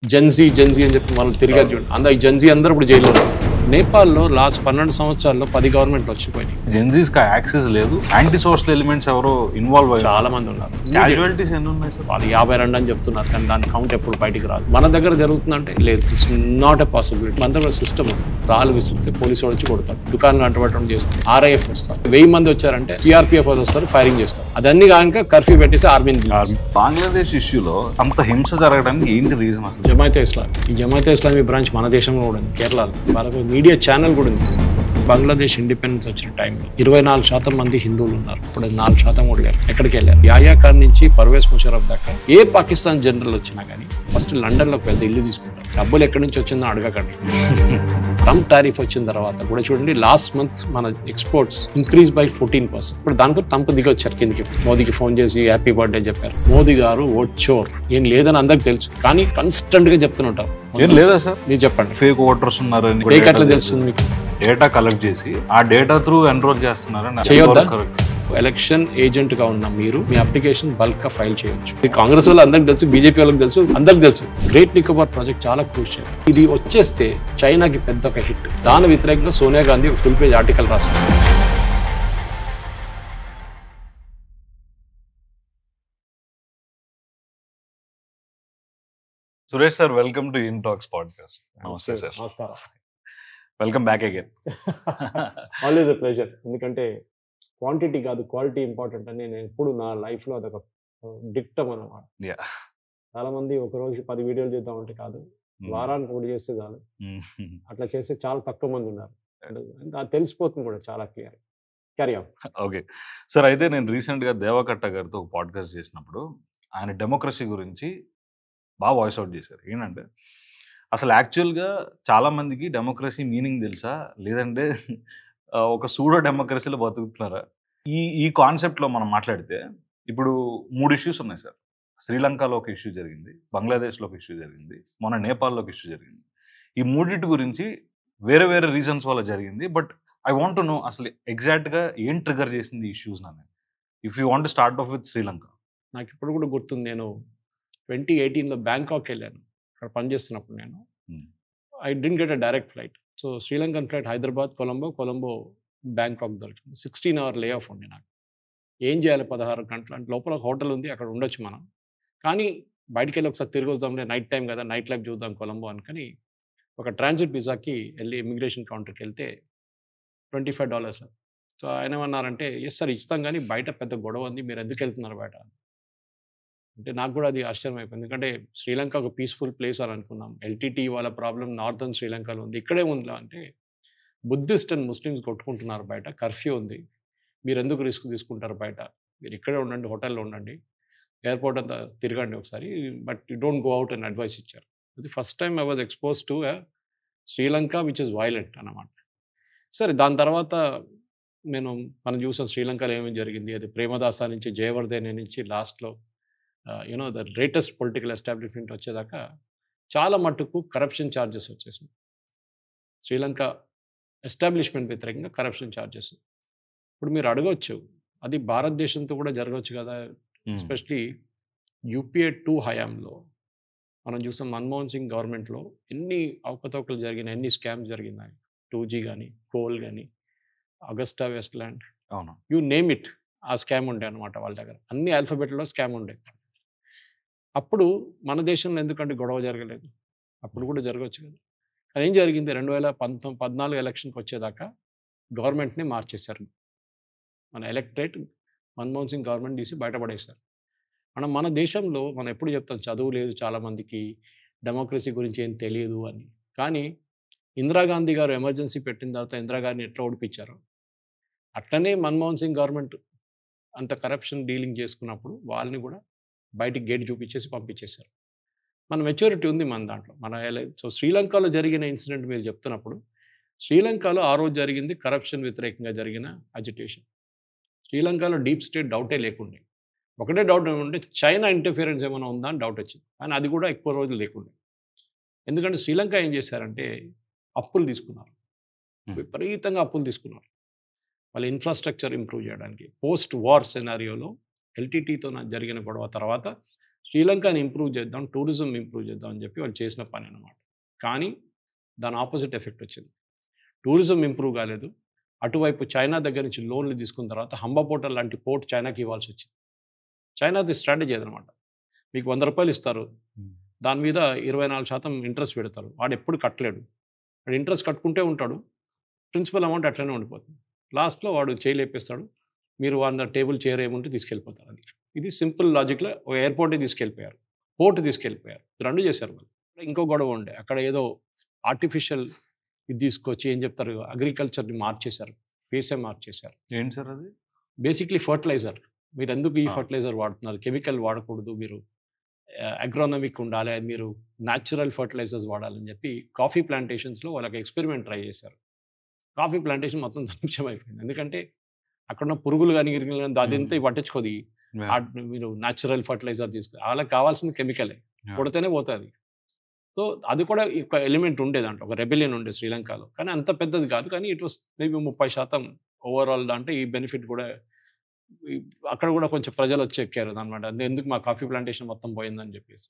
Gen Z అని చెప్పి వాళ్ళు తిరిగారు చూడండి. అందరూ ఈ జెన్జీ అందరూ ఇప్పుడు జైల్లో ఉన్నారు. నేపాల్లో లాస్ట్ 12 సంవత్సరాల్లో 10 గవర్నమెంట్లు వచ్చిపోయినాయి. జెన్జీస్కి యాక్సెస్ లేదు. యాంటీ సోషల్ ఎలిమెంట్స్ ఎవరో ఇన్వాల్వ్ అయ్యారు. చాలా మంది ఉన్నారు. క్యాజువాలిటీస్ ఎన్ని ఉన్నాయి సార్? వాళ్ళు 52 అని చెప్తున్నారు, కానీ దాని కౌంట్ ఎప్పుడు బయటికి రాదు. మన దగ్గర జరుగుతుందంటే లేదు, ఇట్స్ నాట్ ఎ పాసిబిలిటీ. మన దగ్గర సిస్టమ్ రాళ్ళు విసిరితే పోలీసు వాళ్ళు వచ్చి కొడతారు, దుకాణాలు అంటబట్టడం చేస్తారు, RIF వస్తారు. 1000 మంది వచ్చారంటే CRPF వస్తారు, ఫైరింగ్ చేస్తారు. అదన్నీ కాక కర్ఫ్యూ పెట్టేసి ఆర్మీని. బంగ్లాదేశ్ ఇష్యూలో అంత హింస జరగడానికి ఏంటి రీజన్ అసలు? జమాయితే ఇస్లామీ, ఈ జమాయితే ఇస్లామీ బ్రాంచ్ మన దేశంలో కూడా ఉంది, కేరళలో. వాళ్ళకు మీడియా ఛానల్ కూడా ఉంది. బంగ్లాదేశ్ ఇండిపెండెన్స్ వచ్చిన టైంలో 24% మంది హిందువులు ఉన్నారు. ఇప్పుడు 4% కూడా లేరు. ఎక్కడికి వెళ్ళారు? యాయా ఖాన్ నుంచి పర్వేజ్ ముషరఫ్ దాకా ఏ పాకిస్తాన్ జనరల్ వచ్చినా కానీ ఫస్ట్ లండన్లోకి వెళ్తే ఇల్లు తీసుకుంటారు. డబ్బులు ఎక్కడి నుంచి వచ్చిందో అడగకండి. ట్రంప్ టారిఫ్ వచ్చిన తర్వాత కూడా చూడండి, లాస్ట్ మంత్ మన ఎక్స్పోర్ట్స్ ఇంక్రీజ్ బై 14%. ఇప్పుడు దానికి ట్రంప్ దిగి వచ్చారు కిందికి. మోదీకి ఫోన్ చేసి హ్యాపీ బర్త్డే చెప్పారు. మోదీ గారు ఓచోర్ ఏం లేదని అందరికి తెలుసు, కానీ కన్స్టెంట్ గా చెప్తుంటారు. ఏం లేదా సార్? మీరు చెప్పండి. ఫేక్ ఓటర్స్ ఉన్నారు, ఎట్లా తెలుస్తుంది మీకు? డేటా కలెక్ట్ చేసి ఆ డేటా త్రూ ఎన్రోల్ చేస్తున్నారని చేయొద్దా? ఎలక్షన్ ఏజెంట్ గా ఉన్న మీరు మీ అప్లికేషన్ బల్క్ గా ఫైల్ చేయొచ్చు. కాంగ్రెస్ వాళ్ళు అందరికి తెలుసు, బీజేపీ వాళ్ళకి తెలుసు, అందరికి తెలుసు. గ్రేట్ నికోబార్ ప్రాజెక్ట్ చాలా క్రూషియల్. ఇది వచ్చేస్తే చైనాకి పెద్ద ఒక హిట్. దాని వ్యతిరేకంగా సోనియా గాంధీ ఒక ఫుల్ పేజ్ ఆర్టికల్ రాస్తారు. Suresh sir, welcome to in talks podcast. నమస్తే సార్. నమస్కారం. Welcome back again. Always a pleasure. ఎందుకంటే క్వాంటిటీ కాదు, క్వాలిటీ ఇంపార్టెంట్ అని నేను ఎప్పుడు నా లైఫ్లో అదొక డిక్టం అన్నమాట. చాలా మంది ఒక రోజుకి 10 వీడియోలు చేద్దామంటే కాదు, వారానికి ఒకటి చేస్తే చాలు. అట్లా చేస్తే చాలా తక్కువ మంది ఉన్నారు. అది తెలిసిపోతుంది కూడా చాలా clear. Carry on. Okay sir, అయితే నేను రీసెంట్గా దేవకట్ట గారితో ఒక పాడ్కాస్ట్ చేసినప్పుడు ఆయన డెమోక్రసీ గురించి బాగా వాయిస్ అవుట్ చేశారు. ఏంటంటే అసలు యాక్చువల్గా చాలామందికి డెమోక్రసీ మీనింగ్ తెలుసా, లేదంటే ఒక సూడో డెమోక్రసీలో బతుకుతున్నారా? ఈ కాన్సెప్ట్లో మనం మాట్లాడితే ఇప్పుడు 3 ఇష్యూస్ ఉన్నాయి సార్. శ్రీలంకలో ఒక ఇష్యూ జరిగింది, బంగ్లాదేశ్లో ఒక ఇష్యూ జరిగింది, మొన్న నేపాల్లో ఒక ఇష్యూ జరిగింది. ఈ మూడింటి గురించి వేరే వేరే రీజన్స్ వల్ల జరిగింది. But I want to know అసలు ఎగ్జాక్ట్గా ఏం ట్రిగర్ చేసింది ఈ ఇష్యూస్ అని. If you want start of with Sri Lanka. నాకు ఇప్పుడు కూడా గుర్తుంది, నేను 2018లో బ్యాంకాక్ వెళ్ళాను. అక్కడ పనిచేస్తున్నప్పుడు నేను I didn't get a direct flight. So Sri Lankan flight Hyderabad, Colombo, Bangkok దొరికింది. 16 hour లే ఆఫ్ ఉంది నాకు. ఏం చేయాలి 16 గంటలు అంటే, లోపల హోటల్ ఉంది, అక్కడ ఉండొచ్చు మనం, కానీ బయటికి వెళ్ళి ఒకసారి తిరిగి వద్దాంలే, నైట్ టైం కదా, నైట్ లైఫ్ చూద్దాం కొలంబో అనుకని ఒక ట్రాన్సిట్ వీసాకి వెళ్ళి ఇమిగ్రేషన్ కౌంటర్కి వెళ్తే $25. సో ఆయన ఏమన్నారంటే, ఎస్ సార్ ఇస్తాం, కానీ బయట పెద్ద గొడవ ఉంది, మీరు ఎందుకు వెళ్తున్నారు బయట అంటే. నాకు కూడా అది ఆశ్చర్యం అయిపోయింది. ఎందుకంటే శ్రీలంక ఒక పీస్ఫుల్ ప్లేస్ అని అనుకున్నాం. LTT వాళ్ళ ప్రాబ్లం నార్థన్ శ్రీలంకలో ఉంది, ఇక్కడే ఉంది అంటే బుద్ధిస్ట్ అండ్ ముస్లిమ్స్ కొట్టుకుంటున్నారు బయట, కర్ఫ్యూ ఉంది, మీరు ఎందుకు రిస్క్ తీసుకుంటారు బయట, మీరు ఇక్కడే ఉండండి, హోటల్లో ఉండండి, ఎయిర్పోర్ట్ అంతా తిరగండి ఒకసారి, but you don't go out అని అడ్వైస్ ఇచ్చారు. ఇది first time I was expose to Sri Lanka which is violent అన్నమాట. సరే, దాని తర్వాత మనం చూసాం శ్రీలంకలో ఏమేమి జరిగింది. అది ప్రేమదాస నుంచి జయవర్ధనే నుంచి లాస్ట్లో ద రేటెస్ట్ పొలిటికల్ ఎస్టాబ్లిష్మెంట్ వచ్చేదాకా చాలా మట్టుకు కరప్షన్ ఛార్జెస్ వచ్చేసింది. శ్రీలంక ఎస్టాబ్లిష్మెంట్ వ్యతిరేకంగా కరప్షన్ ఛార్జెస్. ఇప్పుడు మీరు అడగవచ్చు, అది భారతదేశంతో కూడా జరగవచ్చు కదా. ఎస్పెషలీ UPA 2 హయాంలో మనం చూసాం, మన్మోహన్ సింగ్ గవర్నమెంట్లో ఎన్ని అవకతవకలు జరిగినాయి, ఎన్ని స్కామ్స్ జరిగినాయి. 2G కానీ, కోల్ కానీ, అగస్టా వెస్ట్లాండ్, అవును, యూ నేమ్ ఇట్, ఆ స్కామ్ ఉండే అనమాట వాళ్ళ దగ్గర. అన్ని ఆల్ఫాబెట్లో స్కామ్ ఉండే. అప్పుడు మన దేశంలో ఎందుకంటే గొడవ జరగలేదు, అప్పుడు కూడా జరగవచ్చు కదా. అదేం జరిగింది, 2014 ఎలక్షన్కి వచ్చేదాకా గవర్నమెంట్ని మార్చేశారు. మన ఎలక్టరేట్ మన్మోహన్ సింగ్ గవర్నమెంట్ తీసి బయటపడేశారు. మన దేశంలో మనం ఎప్పుడు చెప్తాం, చదువు లేదు చాలామందికి, డెమోక్రసీ గురించి ఏం తెలియదు అని. కానీ ఇందిరాగాంధీ గారు ఎమర్జెన్సీ పెట్టిన తర్వాత ఇందిరాగాంధీని ఎట్లా ఓడిపించారో, అట్లనే మన్మోహన్ సింగ్ గవర్నమెంట్ అంత కరప్షన్ డీలింగ్ చేసుకున్నప్పుడు వాళ్ళని కూడా బయటికి గేట్ చూపించేసి పంపించేశారు. మన మెచ్యూరిటీ ఉంది మన దాంట్లో. సో శ్రీలంకలో జరిగిన ఇన్సిడెంట్ మీరు చెప్తున్నప్పుడు, శ్రీలంకలో ఆ రోజు జరిగింది కరప్షన్ వ్యతిరేకంగా జరిగిన అజిటేషన్. శ్రీలంకలో డీప్ స్టేట్ డౌటే లేకుండే. ఒకటే డౌట్ ఏమంటే చైనా ఇంటర్ఫియరెన్స్ ఏమైనా ఉందా అని డౌట్ వచ్చింది, కానీ అది కూడా ఎక్కువ రోజులు లేకుండే. ఎందుకంటే శ్రీలంక ఏం చేశారంటే అప్పులు తీసుకున్నారు, విపరీతంగా అప్పులు తీసుకున్నారు వాళ్ళ ఇన్ఫ్రాస్ట్రక్చర్ ఇంప్రూవ్ చేయడానికి. పోస్ట్ వార్ సినారియోలో LTTతో జరిగిన గొడవ తర్వాత శ్రీలంకని ఇంప్రూవ్ చేద్దాం, టూరిజం ఇంప్రూవ్ చేద్దాం అని చెప్పి వాళ్ళు చేసిన పని అనమాట. కానీ దాని ఆపోజిట్ ఎఫెక్ట్ వచ్చింది. టూరిజం ఇంప్రూవ్ కాలేదు. అటువైపు చైనా దగ్గర నుంచి లోన్లు తీసుకున్న తర్వాత హంబా పోర్ట్ లాంటి పోర్ట్ చైనాకి ఇవ్వాల్సి వచ్చింది. చైనాది స్ట్రాటజీ అదనమాట. మీకు ₹100 ఇస్తారు. దాని మీద 24% ఇంట్రెస్ట్ పెడతారు. వాడు ఎప్పుడు కట్టలేడు. వాడు ఇంట్రెస్ట్ కట్టుకుంటే ఉంటాడు. ప్రిన్సిపల్ అమౌంట్ అట్లనే ఉండిపోతుంది. లాస్ట్‌లో వాడు చేయి లేపేస్తాడు. మీరు వాళ్ళ టేబుల్ చైర్ ఏముంటే తీసుకెళ్ళిపోతారు అది. ఇది సింపుల్ లాజిక్‌లో ఓ ఎయిర్‌పోర్ట్‌కి తీసుకెళ్ళిపోయారు. పోర్ట్ తీసుకెళ్ళిపోయారు. 2 చేశారు వాళ్ళు. ఇంకో గొడవ ఉండే. అక్కడ ఏదో ఆర్టిఫిషియల్ ఇది తీసుకొచ్చి ఏం చెప్తారు అగ్రికల్చర్‌ని మార్చేశారు. ఫేసే మార్చేశారు. ఏంటి సార్ అది? Basically fertiliser. మీరెందుకు ఈ ఆ. ఫెర్టిలైజర్ వాడుతున్నారు? కెమికల్ వాడకూడదు. మీరు అగ్రోనమిక్ ఉండాలి. మీరు న్యాచురల్ ఫెర్టిలైజర్స్ వాడాలని చెప్పి కాఫీ ప్లాంటేషన్స్‌లో వాళ్ళకి ఎక్స్పెరిమెంట్ ట్రై చేశారు. కాఫీ ప్లాంటేషన్ మొత్తం ధ్వంసం అయిపోయింది. ఎందుకంటే అక్కడున్న పురుగులు గాని, గిరుగులు గాని అదంతా పట్టించుకోదు. మీరు న్యాచురల్ ఫెర్టిలైజర్ వాళ్ళకి కావాల్సింది కెమికలే. కొడితేనే పోతది. సో, అది కూడా ఒక ఎలిమెంట్ ఉండే దాంట్లో. ఒక రెబెలియన్ ఉండే శ్రీలంకలో. కానీ అంత పెద్దది కాదు. కానీ ఇట్ వాస్ మేబీ 30% ఓవరాల్ దాంట్లో ఈ బెనిఫిట్ కూడా ఈ అక్కడ కూడా కొంచెం ప్రజలొచ్చి ఎక్కారు అన్నమాట. ఎందుకు మా కాఫీ ప్లాంటేషన్ మొత్తం పోయిందని చెప్పేసి.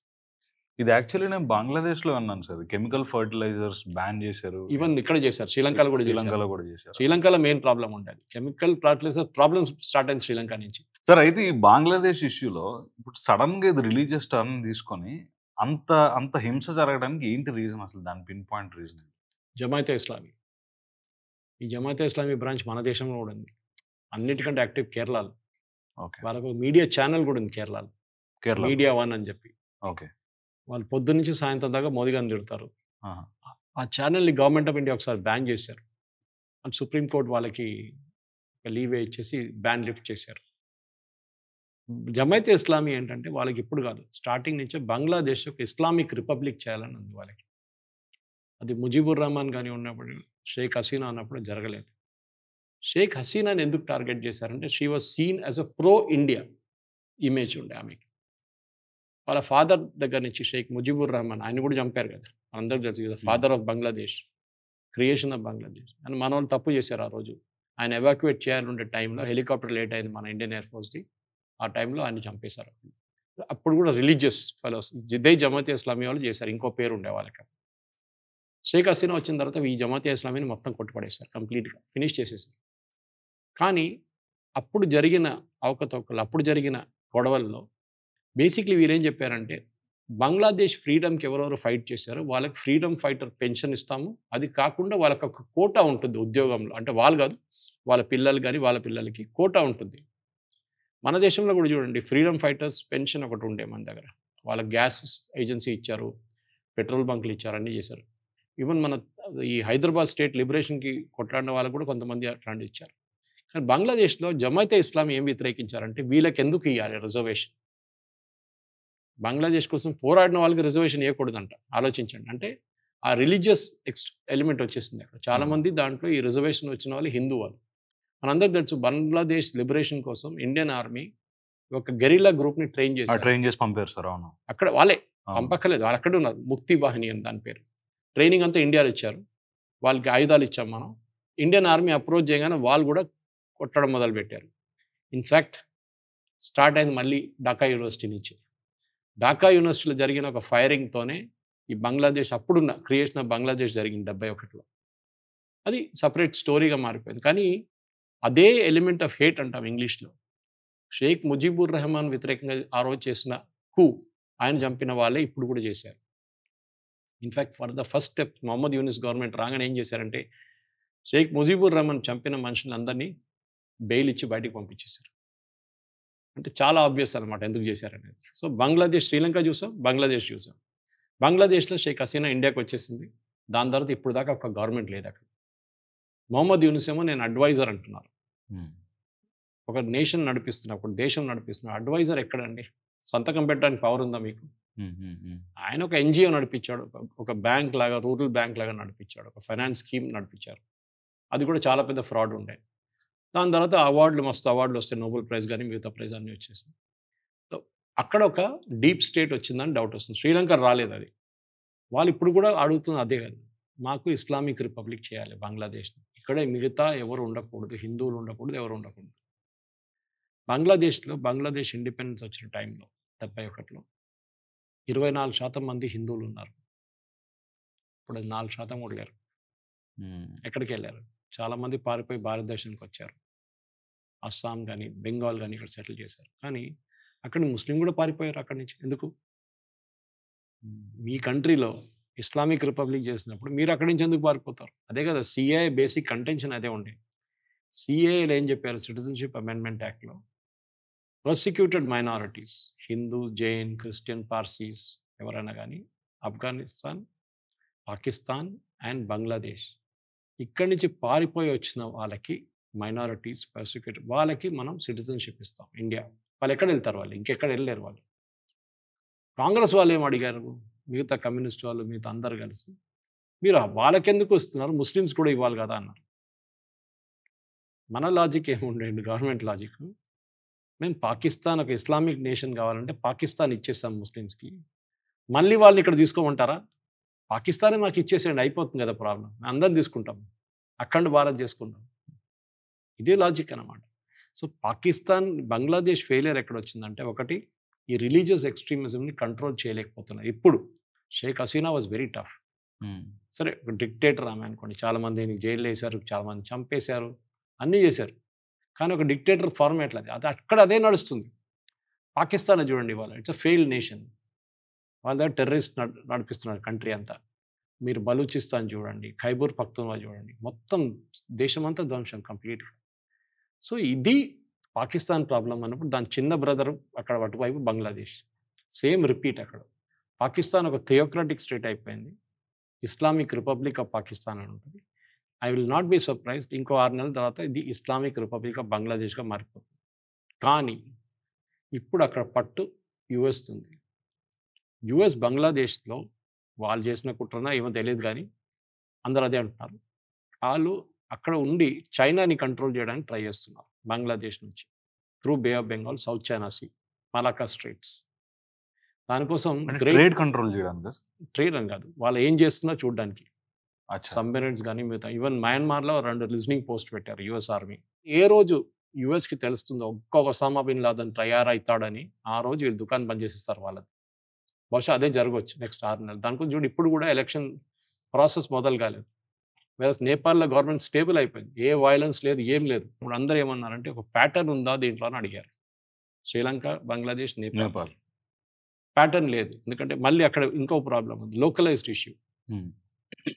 ఇది యాక్చువల్లీ నేను బంగ్లాదేశ్‌లో విన్నాను సార్. కెమికల్ ఫెర్టిలైజర్స్ బ్యాన్ చేశారు. ఈవెన్ ఇక్కడ చేశారు. శ్రీలంకలో కూడా చేశారు. శ్రీలంకలో కూడా చేశారు. శ్రీలంకలో మెయిన్ ప్రాబ్లమ్ ఉండేది. కెమికల్ ఫెర్టిలైజర్ ప్రాబ్లమ్స్ స్టార్ట్ అయింది శ్రీలంక నుంచి. సార్ అయితే ఈ బంగ్లాదేశ్ ఇష్యూలో ఇప్పుడు సడన్‌గా ఇది రిలీజియస్ టర్న్ తీసుకొని అంత అంత హింస జరగడానికి ఏంటి రీజన్ అసలు? దాని పిన్ పాయింట్ రీజన్ ఏంటి? జమాయితే ఇస్లామీ. ఈ జమాయితే ఇస్లామీ బ్రాంచ్ మన దేశంలో కూడా ఉంది. అన్నిటికంటే యాక్టివ్ కేరళలో. ఓకే. వాళ్ళకు మీడియా ఛానల్ కూడా ఉంది కేరళలో. కేరళ. మీడియా వన్ అని చెప్పి. ఓకే. వాళ్ళు పొద్దున్న నుంచి సాయంత్రం దాకా మోదీ గారిని తిడతారు. ఆహా! ఆ ఛానల్‌ని గవర్నమెంట్ ఆఫ్ ఇండియా ఒకసారి బ్యాన్ చేశారు. అండ్ సుప్రీం కోర్ట్ వాళ్ళకి లీవే ఇచ్చేసి బ్యాన్ లిఫ్ట్ చేశారు. జమైతే ఇస్లామీ ఏంటంటే వాళ్ళకి ఇప్పుడు కాదు. స్టార్టింగ్ నుంచే బంగ్లాదేశ్ ఒక ఇస్లామిక్ రిపబ్లిక్ చేయాలని ఉంది వాళ్ళకి. అది ముజీబుర్ రహమాన్ గాని ఉన్నప్పుడు, షేక్ హసీనా ఉన్నప్పుడు జరగలేదు. షేక్ హసీనాని ఎందుకు టార్గెట్ చేశారంటే she was seen as a pro India image ఉండే ఆమెకి. వాళ్ళ ఫాదర్ దగ్గర నుంచి షేక్ ముజీబుర్ రహమాన్ ఆయన కూడా చంపారు కదా! అందరికి తెలుసు కదా! Father of Bangladesh, creation of Bangladesh. అని మనోళ్ళు తప్పు చేశారు ఆ రోజు. ఆయన ఎవాక్యుయేట్ చేయాలంటే టైంలో హెలికాప్టర్ లేట్ అయింది మన ఇండియన్ ఎయిర్ ఫోర్స్‌ది. ఆ టైంలో ఆయన్ని చంపేశారు. అప్పుడు కూడా రిలీజియస్ ఫెలోస్ ఇదే జమాతే ఇస్లామీ వాళ్ళు చేశారు. ఇంకో పేరు ఉండే వాళ్ళకి. షేక్ హసీనా వచ్చిన తర్వాత ఈ జమాతే ఇస్లామీని మొత్తం కొట్టుపడేశారు. కంప్లీట్‌గా ఫినిష్ చేసేసారు. కానీ అప్పుడు జరిగిన అవకతవకలు, అప్పుడు జరిగిన గొడవల్లో బేసిక్‌లీ వీరేం చెప్పారంటే బంగ్లాదేశ్ ఫ్రీడమ్‌కి ఎవరెవరు ఫైట్ చేశారో వాళ్ళకి ఫ్రీడమ్ ఫైటర్ పెన్షన్ ఇస్తాము. అది కాకుండా వాళ్ళకి ఒక కోటా ఉంటుంది ఉద్యోగంలో. అంటే వాళ్ళు కాదు, వాళ్ళ పిల్లలు గాని, వాళ్ళ పిల్లలకి కోటా ఉంటుంది. మన దేశంలో కూడా చూడండి ఫ్రీడమ్ ఫైటర్స్ పెన్షన్ ఒకటి ఉండే మన దగ్గర. వాళ్ళకి గ్యాస్ ఏజెన్సీ ఇచ్చారు, పెట్రోల్ బంకులు ఇచ్చారు, అన్నీ చేశారు. ఈవెన్ మన ఈ హైదరాబాద్ స్టేట్ లిబరేషన్‌కి కొట్లాడిన వాళ్ళకి కూడా కొంతమంది అట్లాంటివి ఇచ్చారు. కానీ బంగ్లాదేశ్‌లో జమాయితే ఇస్లామీ ఏం వ్యతిరేకించారంటే వీళ్ళకి ఎందుకు ఇయ్యాలి రిజర్వేషన్? బంగ్లాదేశ్ కోసం పోరాడిన వాళ్ళకి రిజర్వేషన్ ఇవ్వకూడదంట. ఆలోచించండి. అంటే ఆ రిలీజియస్ ఎలిమెంట్ వచ్చేసింది అక్కడ. చాలామంది దాంట్లో ఈ రిజర్వేషన్ వచ్చిన వాళ్ళు హిందూ వాళ్ళు. మనందరికీ తెలుసు బంగ్లాదేశ్ లిబరేషన్ కోసం ఇండియన్ ఆర్మీ ఒక గెరిల్లా గ్రూప్‌ని ట్రైన్ చేశారు. ట్రైన్ చేసి పంపారు సార్. అవును. అక్కడ వాళ్ళే అవును. పంపక్కర్లేదు. వాళ్ళు అక్కడే ఉన్నారు. ముక్తి వాహిని అని దాని పేరు. ట్రైనింగ్ అంతా ఇండియాలో ఇచ్చారు. వాళ్ళకి ఆయుధాలు ఇచ్చాం మనం. ఇండియన్ ఆర్మీ అప్రోచ్ చేయగానే వాళ్ళు కూడా కొట్టడం మొదలుపెట్టారు. ఇన్‌ఫాక్ట్ స్టార్ట్ అయింది మళ్ళీ ఢాకా యూనివర్సిటీ నుంచి. ఢాకా యూనివర్సిటీలో జరిగిన ఒక ఫైరింగ్‌తోనే ఈ బంగ్లాదేశ్ అప్పుడున్న క్రియేషన్ ఆఫ్ బంగ్లాదేశ్ జరిగింది 71లో. అది సెపరేట్ స్టోరీగా మారిపోయింది. కానీ అదే ఎలిమెంట్ ఆఫ్ హేట్ అంటాం ఇంగ్లీష్‌లో. షేక్ ముజీబుర్ రెహమాన్ వ్యతిరేకంగా ఆ రోజు చేసిన ఆయన చంపిన వాళ్ళే ఇప్పుడు కూడా చేశారు. In fact for the first step Muhammad Yunus government రాగానే ఏం చేశారంటే షేక్ ముజీబుర్ రెహమాన్ చంపిన మనుషులందరినీ బెయిల్ ఇచ్చి బయటికి పంపించేశారు. అంటే చాలా ఆబ్వియస్ అనమాట ఎందుకు చేశారనేది. సో బంగ్లాదేశ్, శ్రీలంక చూసాం, బంగ్లాదేశ్ చూసాం. బంగ్లాదేశ్‌లో షేక్ హసీనా ఇండియాకి వచ్చేసింది. దాని తర్వాత ఇప్పుడు దాకా ఒక గవర్నమెంట్ లేదు అక్కడ. మొహమ్మద్ యూనిస్ ఏమో నేను అడ్వైజర్ అంటున్నారు. ఒక నేషన్ నడిపిస్తున్నప్పుడు, దేశం నడిపిస్తున్న అడ్వైజర్ ఎక్కడండి? సంతకం పెట్టడానికి పవర్ ఉందా మీకు? ఆయన ఒక ఎన్‌జీఓ నడిపించాడు. ఒక బ్యాంక్ లాగా, రూరల్ బ్యాంక్ లాగా నడిపించాడు. ఒక ఫైనాన్స్ స్కీమ్ నడిపించారు. అది కూడా చాలా పెద్ద ఫ్రాడ్ ఉండే. దాని తర్వాత అవార్డులు మస్తు అవార్డులు వస్తాయి. నోబెల్ ప్రైజ్ కానీ మిగతా ప్రైజ్ అన్నీ వచ్చేసింది. సో అక్కడ ఒక డీప్ స్టేట్ వచ్చిందని డౌట్ వస్తుంది. శ్రీలంక రాలేదు అది. వాళ్ళు ఇప్పుడు కూడా అడుగుతున్న అదే కదా, మాకు ఇస్లామిక్ రిపబ్లిక్ చేయాలి బంగ్లాదేశ్‌ని. ఇక్కడే మిగతా ఎవరు ఉండకూడదు, హిందువులు ఉండకూడదు, ఎవరు ఉండకూడదు. బంగ్లాదేశ్ ఇండిపెండెన్స్ వచ్చిన టైంలో 71లో 24% మంది హిందువులు ఉన్నారు. ఇప్పుడు 4% కూడా లేరు. ఎక్కడికి వెళ్ళారు? చాలామంది పారిపోయి భారతదేశానికి వచ్చారు. అస్సాం కానీ, బెంగాల్ కానీ ఇక్కడ సెటిల్ చేశారు. కానీ అక్కడ ముస్లిం కూడా పారిపోయారు అక్కడి నుంచి. ఎందుకు? మీ కంట్రీలో ఇస్లామిక్ రిపబ్లిక్ చేసినప్పుడు మీరు అక్కడి నుంచి ఎందుకు పారిపోతారు? అదే కదా సిఏఏ బేసిక్ కంటెన్షన్ అదే ఉండే. సిఏఏలో ఏం చెప్పారు? సిటిజన్షిప్ అమెండ్మెంట్ యాక్ట్లో prosecuted minorities, Hindu, Jain, Christian, Parsis ఎవరైనా కానీ ఆఫ్ఘనిస్తాన్, పాకిస్తాన్ అండ్ బంగ్లాదేశ్ ఇక్కడి నుంచి పారిపోయి వచ్చిన వాళ్ళకి మైనారిటీస్ ప్రాసిక్యూటెడ్ వాళ్ళకి మనం సిటిజన్షిప్ ఇస్తాం ఇండియా. వాళ్ళు ఎక్కడ వెళ్తారు? వాళ్ళు ఇంకెక్కడ వెళ్ళలేరు. వాళ్ళు కాంగ్రెస్ వాళ్ళు ఏం అడిగారు? మిగతా కమ్యూనిస్ట్ వాళ్ళు మిగతా అందరు కలిసి మీరు వాళ్ళకెందుకు ఇస్తున్నారు, ముస్లిమ్స్ కూడా ఇవ్వాలి కదా అన్నారు. మన లాజిక్ ఏముండేది? గవర్నమెంట్ లాజిక్, మేము పాకిస్తాన్ ఒక ఇస్లామిక్ నేషన్ కావాలంటే పాకిస్తాన్ ఇచ్చేస్తాం ముస్లిమ్స్కి, మళ్ళీ వాళ్ళని ఇక్కడ తీసుకోమంటారా? పాకిస్తానే మాకు ఇచ్చేసేయండి, అయిపోతుంది కదా ప్రాబ్లం, అందరం తీసుకుంటాం, అఖండ భారత్ చేసుకుంటాం. ఇదే లాజిక్ అన్నమాట. సో పాకిస్తాన్, బంగ్లాదేశ్ ఫెయిలియర్ ఎక్కడ వచ్చిందంటే, ఒకటి ఈ రిలీజియస్ ఎక్స్ట్రీమిజంని కంట్రోల్ చేయలేకపోతున్నారు. ఇప్పుడు Sheikh Hasina was very tough. సరే ఒక డిక్టేటర్ ఆమె అనుకోండి, చాలామందిని జైల్లో వేశారు, చాలామంది చంపేశారు, అన్నీ చేశారు. కానీ ఒక డిక్టేటర్ ఫార్మేట్ అది అక్కడ అదే నడుస్తుంది. పాకిస్తాన్ చూడండి, ఇవాళ ఇట్స్ అ ఫెయిల్డ్ నేషన్. వాళ్ళ దగ్గర టెర్రరిస్ట్ నడిపిస్తున్నారు కంట్రీ అంతా. మీరు బలూచిస్తాన్ చూడండి, ఖైబర్ పఖ్తూన్వా చూడండి, మొత్తం దేశమంతా ధ్వంసం కంప్లీట్గా. సో ఇది పాకిస్తాన్ ప్రాబ్లం అన్నప్పుడు దాని చిన్న బ్రదర్ అక్కడ అటువైపు బంగ్లాదేశ్, సేమ్ రిపీట్. అక్కడ పాకిస్తాన్ ఒక థియోక్రాటిక్ స్టేట్ అయిపోయింది, ఇస్లామిక్ రిపబ్లిక్ ఆఫ్ పాకిస్తాన్ అని ఉంటుంది. I will not be surprised ఇంకో 6 నెలల తర్వాత ఇది ఇస్లామిక్ రిపబ్లిక్ ఆఫ్ బంగ్లాదేశ్గా మారిపోతుంది. కానీ ఇప్పుడు అక్కడ పట్టు యుఎస్ ఉంది. యుఎస్ బంగ్లాదేశ్లో వాళ్ళు చేసిన కుట్రనా ఏమో తెలియదు, కానీ అందరూ అదే అంటున్నారు. వాళ్ళు అక్కడ ఉండి చైనాని కంట్రోల్ చేయడానికి ట్రై చేస్తున్నారు బంగ్లాదేశ్ నుంచి, through Bay of Bengal, south China Sea, Malacca Straits. దానికోసం ట్రేడ్ కంట్రోల్ చేయడానికి, ట్రేడ్ అని కాదు, వాళ్ళు ఏం చేస్తున్నా చూడడానికి. సబ్మెరైన్స్ కానీ మిగతా ఈవెన్ మయన్మార్లో 2 లిజనింగ్ పోస్ట్ పెట్టారు యుఎస్ ఆర్మీ. ఏ రోజు యుఎస్కి తెలుస్తుందో ఒక్కొక్క ఒసామా బిన్ లాదెన్ తయారవుతాడని, ఆ రోజు వీళ్ళు దుకాణం బంద్ చేసేస్తారు వాళ్ళది. బహుశా అదే జరగవచ్చు నెక్స్ట్ 6 నెలలు. దానికోసం చూడు, ఇప్పుడు కూడా ఎలక్షన్ ప్రాసెస్ మొదలు కాలేదు. వేరే నేపాల్లో గవర్నమెంట్ స్టేబుల్ అయిపోయింది, ఏ వైలెన్స్ లేదు, ఏం లేదు. ఇప్పుడు అందరూ ఏమన్నారంటే ఒక ప్యాటర్న్ ఉందా దీంట్లో అని అడిగారు. శ్రీలంక, బంగ్లాదేశ్, నేపాల్ ప్యాటర్న్ లేదు. ఎందుకంటే మళ్ళీ అక్కడ ఇంకో ప్రాబ్లం ఉంది, లోకలైజ్డ్ ఇష్యూ.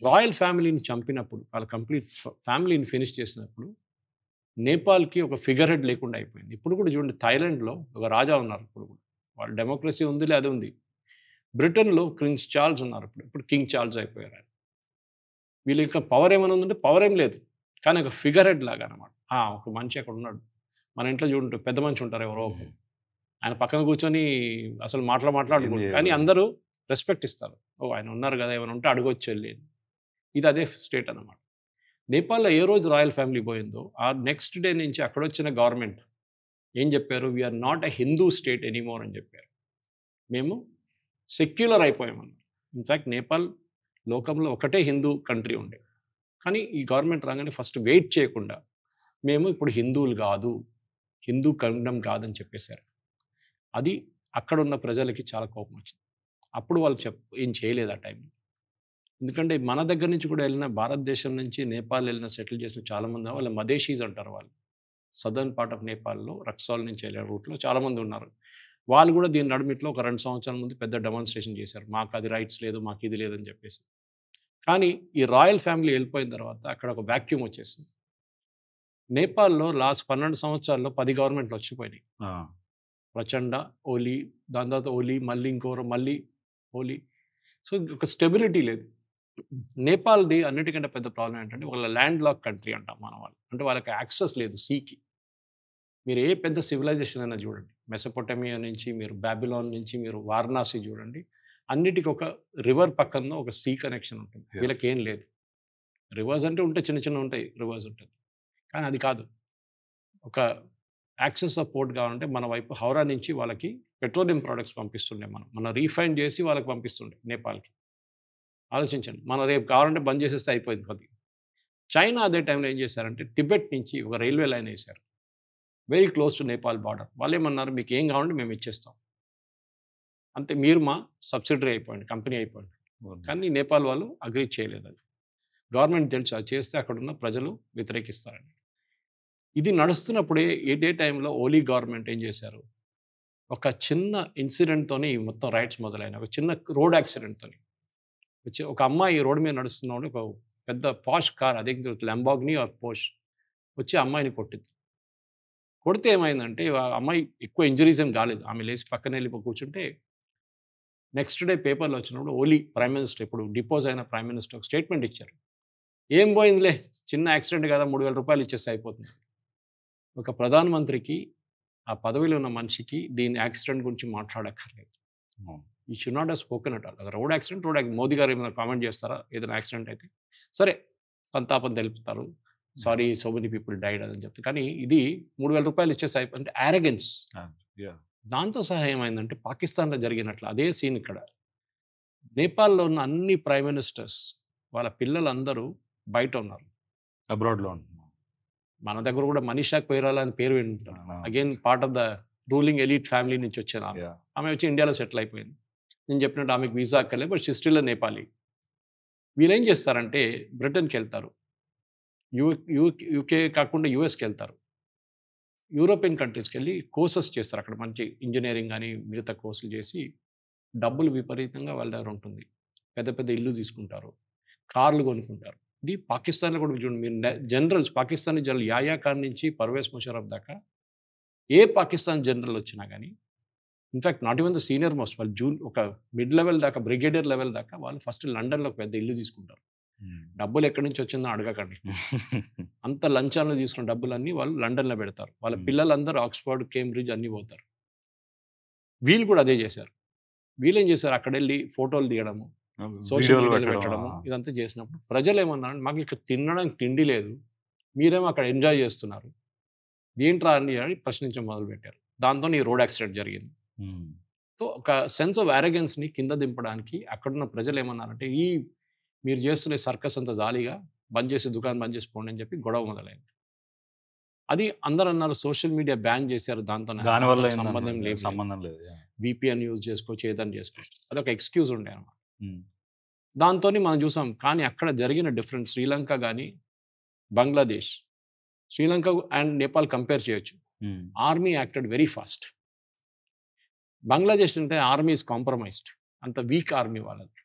రాయల్ ఫ్యామిలీని చంపినప్పుడు, వాళ్ళ కంప్లీట్ ఫ్యామిలీని ఫినిష్ చేసినప్పుడు నేపాల్కి ఒక ఫిగర్ హెడ్ లేకుండా అయిపోయింది. ఇప్పుడు కూడా చూడండి, థాయిలాండ్లో ఒక రాజా ఉన్నారు, ఇప్పుడు కూడా వాళ్ళ డెమోక్రసీ ఉంది, అది ఉంది. బ్రిటన్లో కింగ్ చార్ల్స్ ఉన్నారు, ఇప్పుడు కింగ్ చార్ల్స్ అయిపోయారు. వీళ్ళు ఇంకా పవర్ ఏమైనా ఉందంటే పవర్ ఏం లేదు, కానీ ఒక ఫిగర్ హెడ్ లాగా అనమాట. ఒక మనిషి అక్కడ ఉన్నాడు. మన ఇంట్లో చూడండి, పెద్ద మనిషి ఉంటారు ఎవరో ఒకరు, ఆయన పక్కన కూర్చొని అసలు మాట్లాడుకుంటారు, కానీ అందరూ రెస్పెక్ట్ ఇస్తారు. ఆయన ఉన్నారు కదా, ఏమైనా ఉంటే అడగొచ్చు వెళ్ళి. ఇది అదే స్టేట్ అన్నమాట. నేపాల్లో ఏ రోజు రాయల్ ఫ్యామిలీ పోయిందో ఆ నెక్స్ట్ డే నుంచి అక్కడ వచ్చిన గవర్నమెంట్ ఏం చెప్పారు? We are not a Hindu state anymore అని చెప్పారు. మేము సెక్యులర్ అయిపోయామన్నారు. ఇన్ఫ్యాక్ట్ నేపాల్ లోకంలో ఒకటే హిందూ కంట్రీ ఉండే, కానీ ఈ గవర్నమెంట్ రాగానే ఫస్ట్ వెయిట్ చేయకుండా మేము ఇప్పుడు హిందువులు కాదు, హిందూ కింగ్డమ్ కాదని చెప్పేశారు. అది అక్కడ ఉన్న ప్రజలకి చాలా కోపం వచ్చింది. అప్పుడు వాళ్ళు ఏం చేయలేదు ఆ టైంలో. ఎందుకంటే మన దగ్గర నుంచి కూడా వెళ్ళిన, భారతదేశం నుంచి నేపాల్ వెళ్ళిన, సెటిల్ చేసిన చాలామంది వాళ్ళు మదేశీస్ అంటారు. వాళ్ళు సదర్న్ పార్ట్ ఆఫ్ నేపాల్లో రక్సాల్ నుంచి వెళ్ళే రూట్లో చాలామంది ఉన్నారు. వాళ్ళు కూడా దీని నడుమిట్లో ఒక 2 సంవత్సరాల ముందు పెద్ద డెమాన్స్ట్రేషన్ చేశారు, మాకు అది రైట్స్ లేదు, మాకు ఇది లేదని చెప్పేసి. కానీ ఈ రాయల్ ఫ్యామిలీ వెళ్ళిపోయిన తర్వాత అక్కడ ఒక వ్యాక్యూమ్ వచ్చేసింది. నేపాల్లో లాస్ట్ 12 సంవత్సరాల్లో 10 గవర్నమెంట్లు వచ్చిపోయినాయి. ప్రచండ, ఓలీ, దాని తర్వాత ఓలీ, మళ్ళీ ఇంకోరు, మళ్ళీ ఓలీ. సో ఒక స్టెబిలిటీ లేదు. నేపాల్ది అన్నిటికంటే పెద్ద ప్రాబ్లం ఏంటంటే వాళ్ళ ల్యాండ్ లాక్ కంట్రీ అంటాం మన వాళ్ళు, అంటే వాళ్ళకి యాక్సెస్ లేదు సీకి. మీరు ఏ పెద్ద సివిలైజేషన్ అయినా చూడండి, మెసపోటమియా నుంచి మీరు బాబిలాన్ నుంచి మీరు వారణాసి చూడండి, అన్నిటికీ ఒక రివర్ పక్కన ఒక సీ కనెక్షన్ ఉంటుంది. వీళ్ళకి ఏం లేదు. రివర్స్ అంటే ఉంటే చిన్న చిన్న ఉంటాయి, రివర్స్ ఉంటుంది, కానీ అది కాదు. ఒక యాక్సెస్ ఆఫ్ పోర్ట్ కావాలంటే మన వైపు హౌరా నుంచి వాళ్ళకి పెట్రోలియం ప్రోడక్ట్స్ పంపిస్తుండే, మనం రీఫైన్ చేసి వాళ్ళకి పంపిస్తుండే నేపాల్కి. ఆలోచించండి, మనం రేపు కావాలంటే బంద్ చేసేస్తే అయిపోయింది కొద్దిగా. చైనా అదే టైంలో ఏం చేశారంటే టిబెట్ నుంచి ఒక రైల్వే లైన్ వేశారు, very close to Nepal border. వాళ్ళు ఏమన్నారు, మీకు ఏం కావాలంటే మేము ఇచ్చేస్తాం. అంతే, మీరు మా సబ్సిడరీ అయిపోయింది, కంపెనీ అయిపోయింది. కానీ నేపాల్ వాళ్ళు అగ్రీ చేయలేదు. అది గవర్నమెంట్ తెలుసు, అది చేస్తే అక్కడున్న ప్రజలు వ్యతిరేకిస్తారని. ఇది నడుస్తున్నప్పుడే ఏ టైంలో ఓలీ గవర్నమెంట్ ఏం చేశారు, ఒక చిన్న ఇన్సిడెంట్తోని మొత్తం రైట్స్ మొదలైన ఒక చిన్న రోడ్ యాక్సిడెంట్తోని వచ్చి ఒక అమ్మాయి రోడ్డు మీద నడుస్తున్నప్పుడు ఒక పెద్ద పాష్ కార్, అదే లంబాగ్ని ఆర్ పోష్ వచ్చి అమ్మాయిని కొట్టింది. కొడితే ఏమైందంటే ఆ అమ్మాయి ఎక్కువ ఇంజరీస్ ఏం కాలేదు. ఆమె లేచి పక్కన వెళ్ళి కూర్చుంటే నెక్స్ట్ డే పేపర్లో వచ్చినప్పుడు ఓలీ ప్రైమ్ మినిస్టర్, ఇప్పుడు డిపోజ్ అయిన ప్రైమ్ మినిస్టర్ ఒక స్టేట్మెంట్ ఇచ్చారు. ఏం పోయిందిలే, చిన్న యాక్సిడెంట్ కదా, 3,000 రూపాయలు ఇచ్చేస్తే అయిపోతుంది. ఒక ప్రధానమంత్రికి, ఆ పదవిలో ఉన్న మనిషికి దీని యాక్సిడెంట్ గురించి మాట్లాడక్కర్లేదు. He should not have spoken at all. Road accident Modi garu ఏమైనా కామెంట్ చేస్తారా ఏదైనా యాక్సిడెంట్ అయితే? సరే, సంతాపం తెలుపుతారు, sorry so many people died అని చెప్తారు. కానీ ఇది 3,000 రూపాయలు ఇచ్చేసి అయిపోయింది, యారగెన్స్. దాంతో సహా ఏమైందంటే పాకిస్తాన్లో జరిగినట్లు అదే సీన్ ఇక్కడ. నేపాల్లో ఉన్న అన్ని ప్రైమ్ మినిస్టర్స్ వాళ్ళ పిల్లలందరూ బయట ఉన్నారు, అబ్రాడ్లో ఉంటున్నాం. మన దగ్గర కూడా మనీషా కొయిరాలా అని పేరు వింటాం. Again part of the ruling elite family నుంచి వచ్చేది ఆమె. ఆమె వచ్చి ఇండియాలో సెటిల్ అయిపోయింది. నేను చెప్పినట్టు ఆమెకు వీసా అక్కర్లేదు, బట్ హిస్టరీలో నేపాలి. వీళ్ళు ఏం చేస్తారంటే బ్రిటన్కి వెళ్తారు, యూకే కాకుండా యూఎస్కి వెళ్తారు, యూరోపియన్ కంట్రీస్కి వెళ్ళి కోర్సెస్ చేస్తారు. అక్కడ మంచి ఇంజనీరింగ్ కానీ మిగతా కోర్సులు చేసి డబ్బులు విపరీతంగా వాళ్ళ దగ్గర ఉంటుంది. పెద్ద పెద్ద ఇల్లు తీసుకుంటారు, కార్లు కొనుక్కుంటారు. ఇది పాకిస్తాన్లో కూడా చూడండి మీరు, జనరల్స్ పాకిస్తాన్ జనరల్ యాయా ఖాన్ నుంచి పర్వేజ్ ముషరఫ్ దాకా ఏ పాకిస్తాన్ జనరల్ వచ్చినా కానీ, in fact not even the senior most, వాళ్ళు ఒక మిడ్ లెవెల్ దాకా, బ్రిగేడియర్ లెవెల్ దాకా వాళ్ళు ఫస్ట్ లండన్లో పెద్ద ఇల్లు తీసుకుంటారు. డబ్బులు ఎక్కడి నుంచి వచ్చిందో అడగకండి. అంత లంచాలను తీసుకున్న డబ్బులన్నీ వాళ్ళు లండన్లో పెడతారు. వాళ్ళ పిల్లలందరూ ఆక్స్ఫర్డ్, కేంబ్రిడ్జ్ అన్నీ పోతారు. వీళ్ళు కూడా అదే చేశారు. వీళ్ళేం చేశారు, అక్కడ వెళ్ళి ఫోటోలు తీయడము, సోషల్ మీడియాలో పెట్టడము, ఇదంతా చేసినప్పుడు ప్రజలు ఏమన్నారు, మాకు ఇక్కడ తినడానికి తిండి లేదు, మీరేమో అక్కడ ఎంజాయ్ చేస్తున్నారు, ఏంట్రా అని ప్రశ్నించడం మొదలుపెట్టారు. దాంతో ఈ రోడ్ యాక్సిడెంట్ జరిగింది. సో ఒక సెన్స్ ఆఫ్ యారగెన్స్ని కింద దింపడానికి అక్కడున్న ప్రజలు ఏమన్నారంటే, ఈ మీరు చేస్తున్న సర్కస్ అంత జాలీగా బంద్ చేసి, దుకాణం బంద్ చేసి పోండి అని చెప్పి గొడవ మొదలైంది. అది అందరూ అన్నారు సోషల్ మీడియా బ్యాన్ చేశారు, దాంతో సంబంధం లేదు, విపిఎన్ యూజ్ చేసుకోవచ్చు, ఏదైనా చేసుకోవచ్చు, అదొక ఎక్స్క్యూజ్ ఉండే అన్నమాట. దాంతో మనం చూసాం. కానీ అక్కడ జరిగిన డిఫరెన్స్ శ్రీలంక కానీ బంగ్లాదేశ్, శ్రీలంక అండ్ నేపాల్ కంపేర్ చేయొచ్చు. Army acted very fast. Bangladesh అంటే ఆర్మీ ఇస్ కాంప్రమైజ్డ్, అంత వీక్ ఆర్మీ వాళ్ళది.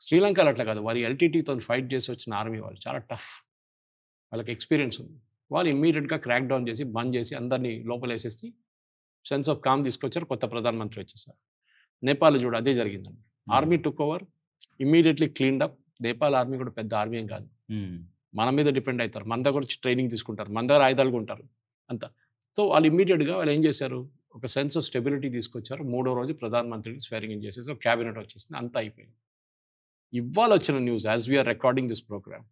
శ్రీలంకలో అట్లా కాదు, వారి ఎల్టీటీతో ఫైట్ చేసి వచ్చిన ఆర్మీ వాళ్ళు చాలా టఫ్, వాళ్ళకి ఎక్స్పీరియన్స్ ఉంది. వాళ్ళు ఇమ్మీడియట్గా క్రాక్ డౌన్ చేసి బంద్ చేసి అందరినీ లోపలేసేసి సెన్స్ ఆఫ్ కామ్ తీసుకొచ్చారు, కొత్త ప్రధానమంత్రి వచ్చేసారు. నేపాల్ చూడ అదే జరిగిందండి. Army took over, immediately cleaned up. Nepal army కూడా పెద్ద ఆర్మీ ఏం కాదు, మన మీద డిపెండ్ అవుతారు, మన దగ్గర వచ్చి ట్రైనింగ్ తీసుకుంటారు, మన దగ్గర ఆయుధాలు ఉంటారు అంతా. సో వాళ్ళు ఇమ్మీడియట్గా వాళ్ళు ఏం చేశారు, ఒక సెన్స్ ఆఫ్ స్టెబిలిటీ తీసుకొచ్చారు. 3వ రోజు ప్రధానమంత్రికి స్వేరింగ్ ఇన్ చేసేసి ఒక క్యాబినెట్ వచ్చేసింది, అంతా అయిపోయింది. ఇవాళ వచ్చిన news, as we are recording this programme,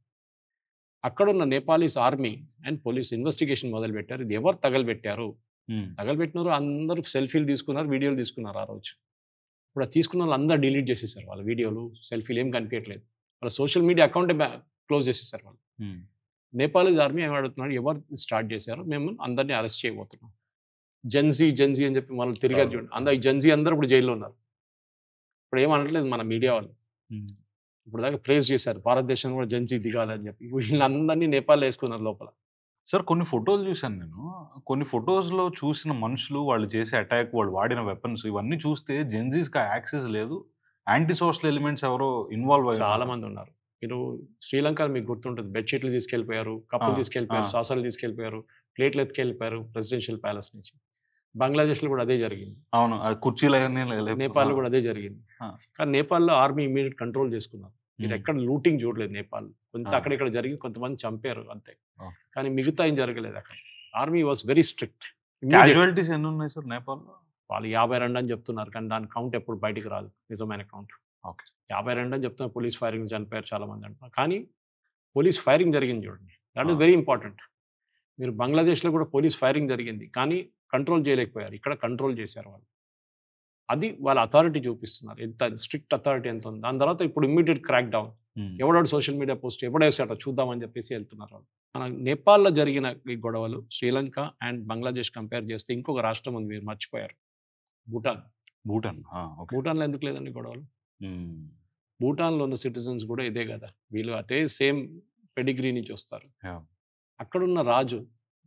అక్కడున్న Nepalese army and police investigation మొదలుపెట్టారు. ఇది ఎవరు తగలబెట్టారు, తగలబెట్టినారు, అందరూ సెల్ఫీలు తీసుకున్నారు, వీడియోలు తీసుకున్నారు. ఆ రోజు ఇప్పుడు తీసుకున్న వాళ్ళు అందరూ డిలీట్ చేసేసారు, వాళ్ళ వీడియోలు సెల్ఫీలు ఏం కనిపించట్లేదు, వాళ్ళ సోషల్ మీడియా అకౌంటే క్లోజ్ చేసేసారు వాళ్ళు. నేపాలీస్ ఆర్మీ ఏం అడుగుతున్నాడు, ఎవరు స్టార్ట్ చేశారు, మేము అందరినీ అరెస్ట్ చేయబోతున్నాం, జెన్జీ అని చెప్పి వాళ్ళు తిరిగారు చూడండి. అందరూ ఈ జెన్జీ అందరూ ఇప్పుడు జైల్లో ఉన్నారు. ఇప్పుడు ఏమనట్లేదు మన మీడియా వాళ్ళు, ఇప్పుడు దాకా ప్రేజ్ చేశారు, భారతదేశం కూడా జెన్జీ దిగాలని చెప్పి. వీళ్ళందరినీ నేపాల్లో వేసుకున్నారు లోపల. సార్ కొన్ని ఫోటోలు చూశాను నేను, కొన్ని ఫోటోస్లో చూసిన మనుషులు, వాళ్ళు చేసే అటాక్, వాళ్ళు వాడిన వెపన్స్, ఇవన్నీ చూస్తే జెన్జీస్కి యాక్సెస్ లేదు, యాంటీ సోషల్ ఎలిమెంట్స్ ఎవరో ఇన్వాల్వ్ అయ్యారు, చాలా మంది ఉన్నారు. మీరు శ్రీలంక మీకు గుర్తుంటుంది, బెడ్షీట్లు తీసుకెళ్ళిపోయారు, కప్పులు తీసుకెళ్ళిపోయారు, సాసాలు తీసుకెళ్ళిపోయారు, ప్లేట్లు ఎత్తుకెళ్ళిపోయారు ప్రెసిడెన్షియల్ ప్యాలెస్ నుంచి. బంగ్లాదేశ్లో కూడా అదే జరిగింది. అవును, కుర్చీలు, నేపాల్లో కూడా అదే జరిగింది. కానీ నేపాల్లో ఆర్మీ ఇమీడియట్ కంట్రోల్ చేసుకున్నారు. మీరు ఎక్కడ లూటింగ్ చూడలేదు నేపాల్, కొంత అక్కడిక్కడ జరిగి కొంతమంది చంపారు అంతే, కానీ మిగతా ఏం జరగలేదు. అక్కడ army was very strict. Casualties ఎన్ని ఉన్నాయి సార్ నేపాల్లో? వాళ్ళు 52 అని చెప్తున్నారు, కానీ దాని కౌంట్ ఎప్పుడు బయటికి రాదు, నిజమైన కౌంట్. ఓకే, 52 అని చెప్తున్నారు. పోలీస్ ఫైరింగ్ చనిపోయారు చాలా మంది అంటున్నారు, కానీ పోలీస్ ఫైరింగ్ జరిగింది చూడండి, దట్ ఈస్ వెరీ ఇంపార్టెంట్. మీరు బంగ్లాదేశ్లో కూడా పోలీస్ ఫైరింగ్ జరిగింది, కానీ కంట్రోల్ చేయలేకపోయారు. ఇక్కడ కంట్రోల్ చేశారు వాళ్ళు. అది వాళ్ళ అథారిటీ చూపిస్తున్నారు, ఎంత స్ట్రిక్ట్ అథారిటీ ఎంత ఉంది. దాని తర్వాత ఇప్పుడు ఇమ్మీడియట్ క్రాక్ డౌన్, ఎవడాడు సోషల్ మీడియా పోస్ట్ ఎవడేసాడో చూద్దామని చెప్పేసి వెళ్తున్నారు వాళ్ళు. మన నేపాల్లో జరిగిన ఈ గొడవలు శ్రీలంక అండ్ బంగ్లాదేశ్ కంపేర్ చేస్తే ఇంకొక రాష్ట్రం ఉంది, మీరు మర్చిపోయారు, భూటాన్. భూటాన్. ఓకే. భూటాన్లో ఎందుకు లేదండి గొడవలు? భూటాన్లో ఉన్న సిటిజన్స్ కూడా ఇదే కదా, వీళ్ళు అదే సేమ్ పెడిగ్రీ నుంచి వస్తారు. అక్కడున్న రాజు,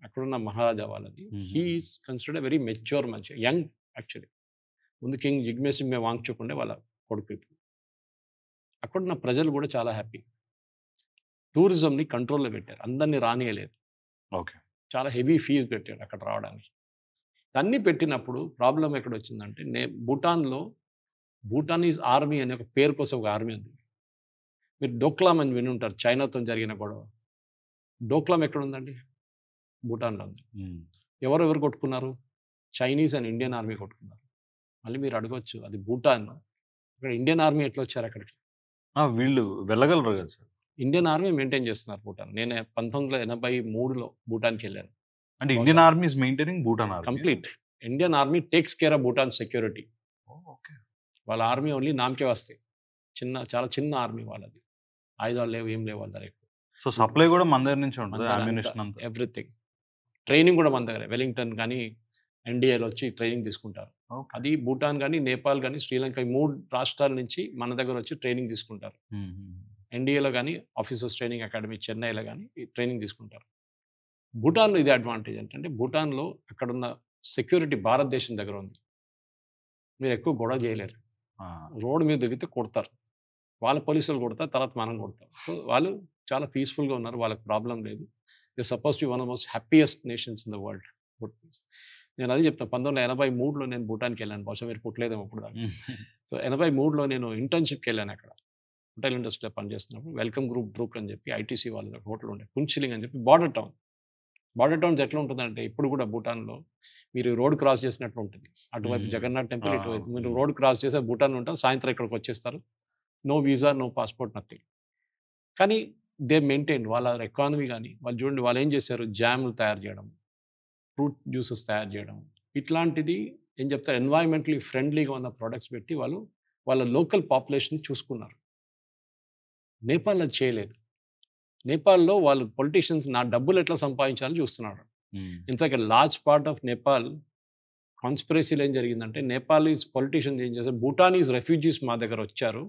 అక్కడున్న మహారాజా వాళ్ళది, హీఈస్ కన్సిడర్డ్ వెరీ మెచ్యూర్ మంచి యంగ్ యాక్చువల్లీ. ముందు కింగ్ జిగ్మే సింహే వాంగ్చుక్ ఉండే వాళ్ళ కొడుకు. ఇప్పుడు అక్కడున్న ప్రజలు కూడా చాలా హ్యాపీ. టూరిజంని కంట్రోల్లో పెట్టారు, అందరినీ రానియలేదు. ఓకే. చాలా హెవీ ఫీజు పెట్టాడు అక్కడ రావడానికి. అన్నీ పెట్టినప్పుడు ప్రాబ్లం ఎక్కడ వచ్చిందంటే, భూటాన్లో భూటానీస్ ఆర్మీ అనే ఒక పేరు కోసం ఒక ఆర్మీ ఉంది. మీరు డోక్లాం అని విని ఉంటారు, చైనాతో జరిగిన గొడవ. డోక్లాం ఎక్కడ ఉందండి? భూటాన్లో ఉంది. ఎవరెవరు కొట్టుకున్నారు? చైనీస్ అండ్ ఇండియన్ ఆర్మీ కొట్టుకున్నారు. మళ్ళీ మీరు అడగవచ్చు, అది భూటాన్, ఇక్కడ ఇండియన్ ఆర్మీ ఎట్లా వచ్చారు అక్కడికి? వీళ్ళు వెళ్ళగలరు కదా సార్? ఇండియన్ ఆర్మీ మెయింటైన్ చేస్తున్నారు భూటాన్. నేను 1983లో భూటాన్కి వెళ్ళాను. అంటే Indian army is maintaining Bhutan army complete. Indian army takes care of Bhutan security. Okay. వాళ్ళ ఆర్మీ ఓన్లీ నామకే వస్తాయి, చాలా చిన్న ఆర్మీ వాళ్ళది. ఆయుధాలు లేవు, ఏం లేవు వాళ్ళ దగ్గర. సో సప్లై కూడా మన దగ్గర నుంచి ఉంటుంది, అమ్యునిషన్ అంతా, ఎవ్రీథింగ్. ట్రైనింగ్ కూడా మన దగ్గర. వెలింగ్టన్ కానీ ఎన్డీఏలో వచ్చి ట్రైనింగ్ తీసుకుంటారు. అది భూటాన్ కానీ నేపాల్ కానీ శ్రీలంక, ఈ 3 రాష్ట్రాల నుంచి మన దగ్గర వచ్చి ట్రైనింగ్ తీసుకుంటారు. ఎన్డీఏలో కానీ ఆఫీసర్స్ ట్రైనింగ్ అకాడమీ చెన్నైలో కానీ ట్రైనింగ్ తీసుకుంటారు. భూటాన్లో ఇది అడ్వాంటేజ్ ఏంటంటే, భూటాన్లో అక్కడున్న సెక్యూరిటీ భారతదేశం దగ్గర ఉంది. మీరు ఎక్కువ గొడవ చేయలేరు. రోడ్డు మీద దిగితే కొడతారు, వాళ్ళ పోలీసులు కొడతారు, తర్వాత మనం కొడతాం. సో వాళ్ళు చాలా పీస్ఫుల్గా ఉన్నారు, వాళ్ళకి ప్రాబ్లం లేదు. They suppose to one of most happiest nations in the world. నేను అది చెప్తాను. 1983లో నేను భూటాన్కి వెళ్ళాను. బహుశా మీరు పుట్టలేదేమో అప్పుడు దాకా. సో 83లో నేను ఇంటర్న్షిప్కి వెళ్ళాను. అక్కడ హోటల్ ఇండస్ట్రీలో పనిచేస్తున్నప్పుడు వెల్కమ్ గ్రూప్ బ్రూక్ అని చెప్పి ఐటీసీ వాళ్ళ హోటల్ ఉండే, కుంచిలింగ్ అని చెప్పి బార్డర్ టౌన్. బార్డర్ టౌన్స్ ఎట్లా ఉంటుందంటే, ఇప్పుడు కూడా భూటాన్లో మీరు రోడ్ క్రాస్ చేసినట్లు ఉంటుంది. అటువైపు జగన్నాథ్ టెంపుల్, ఇటువైపు మీరు రోడ్ క్రాస్ చేస్తే భూటాన్ ఉంటారు, సాయంత్రం ఇక్కడికి వచ్చేస్తారు. No visa, no passport, nothing. కానీ దే మెయింటైన్ వాళ్ళ ఎకానమీ. కానీ వాళ్ళు చూడండి, వాళ్ళు ఏం చేశారు, జామ్లు తయారు చేయడం, ఫ్రూట్ జ్యూసెస్ తయారు చేయడం, ఇట్లాంటిది ఏం చెప్తారు, ఎన్వైరన్మెంటలీ ఫ్రెండ్లీగా ఉన్న ప్రోడక్ట్స్ పెట్టి వాళ్ళు వాళ్ళ లోకల్ పాపులేషన్ చూసుకున్నారు. నేపాల్ అది చేయలేదు. నేపాల్లో వాళ్ళు పొలిటీషియన్స్ నా డబ్బులు ఎట్లా సంపాదించాలని చూస్తున్నారు. In fact large part of Nepal కాన్స్పిరసీలో ఏం జరిగిందంటే, నేపాలీస్ పొలిటీషియన్స్ ఏం చేశారు, భూటానీస్ రెఫ్యూజీస్ మా దగ్గర వచ్చారు,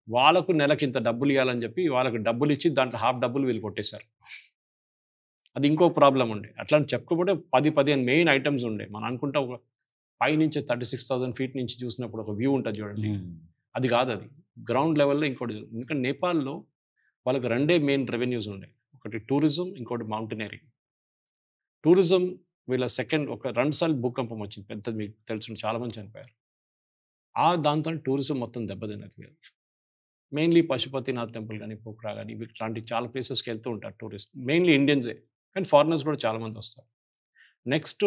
వాళ్ళకు నెలకి ఇంత డబ్బులు ఇవ్వాలని చెప్పి వాళ్ళకి డబ్బులు ఇచ్చి దాంట్లో హాఫ్ డబ్బులు వీళ్ళు కొట్టేశారు. అది ఇంకో ప్రాబ్లం ఉండే. అట్లాంటి చెప్పుకోకపోతే 10-15 మెయిన్ ఐటమ్స్ ఉండే. మనం అనుకుంటా ఒక పైనుంచి 36,000 ఫీట్ నుంచి చూసినప్పుడు ఒక వ్యూ ఉంటుంది చూడండి, అది కాదు. అది గ్రౌండ్ లెవెల్లో ఇంకోటి. ఎందుకంటే నేపాల్లో వాళ్ళకి 2 మెయిన్ రెవెన్యూస్ ఉండే, ఒకటి టూరిజం, ఇంకోటి మౌంటైనరింగ్. టూరిజం వీళ్ళ సెకండ్. ఒక 2 సార్లు భూకంపం వచ్చింది పెద్దది, మీకు తెలుసు, చాలామంది చనిపోయారు. దాంతో టూరిజం మొత్తం దెబ్బతిన్నది. మెయిన్లీ పశుపతినాథ్ టెంపుల్ కానీ, పోఖ్రా కానీ, ఇట్లాంటి చాలా ప్లేసెస్కి వెళ్తూ ఉంటారు టూరిస్ట్. మెయిన్లీ ఇండియన్సే, కానీ ఫారినర్స్ కూడా చాలామంది వస్తారు. నెక్స్ట్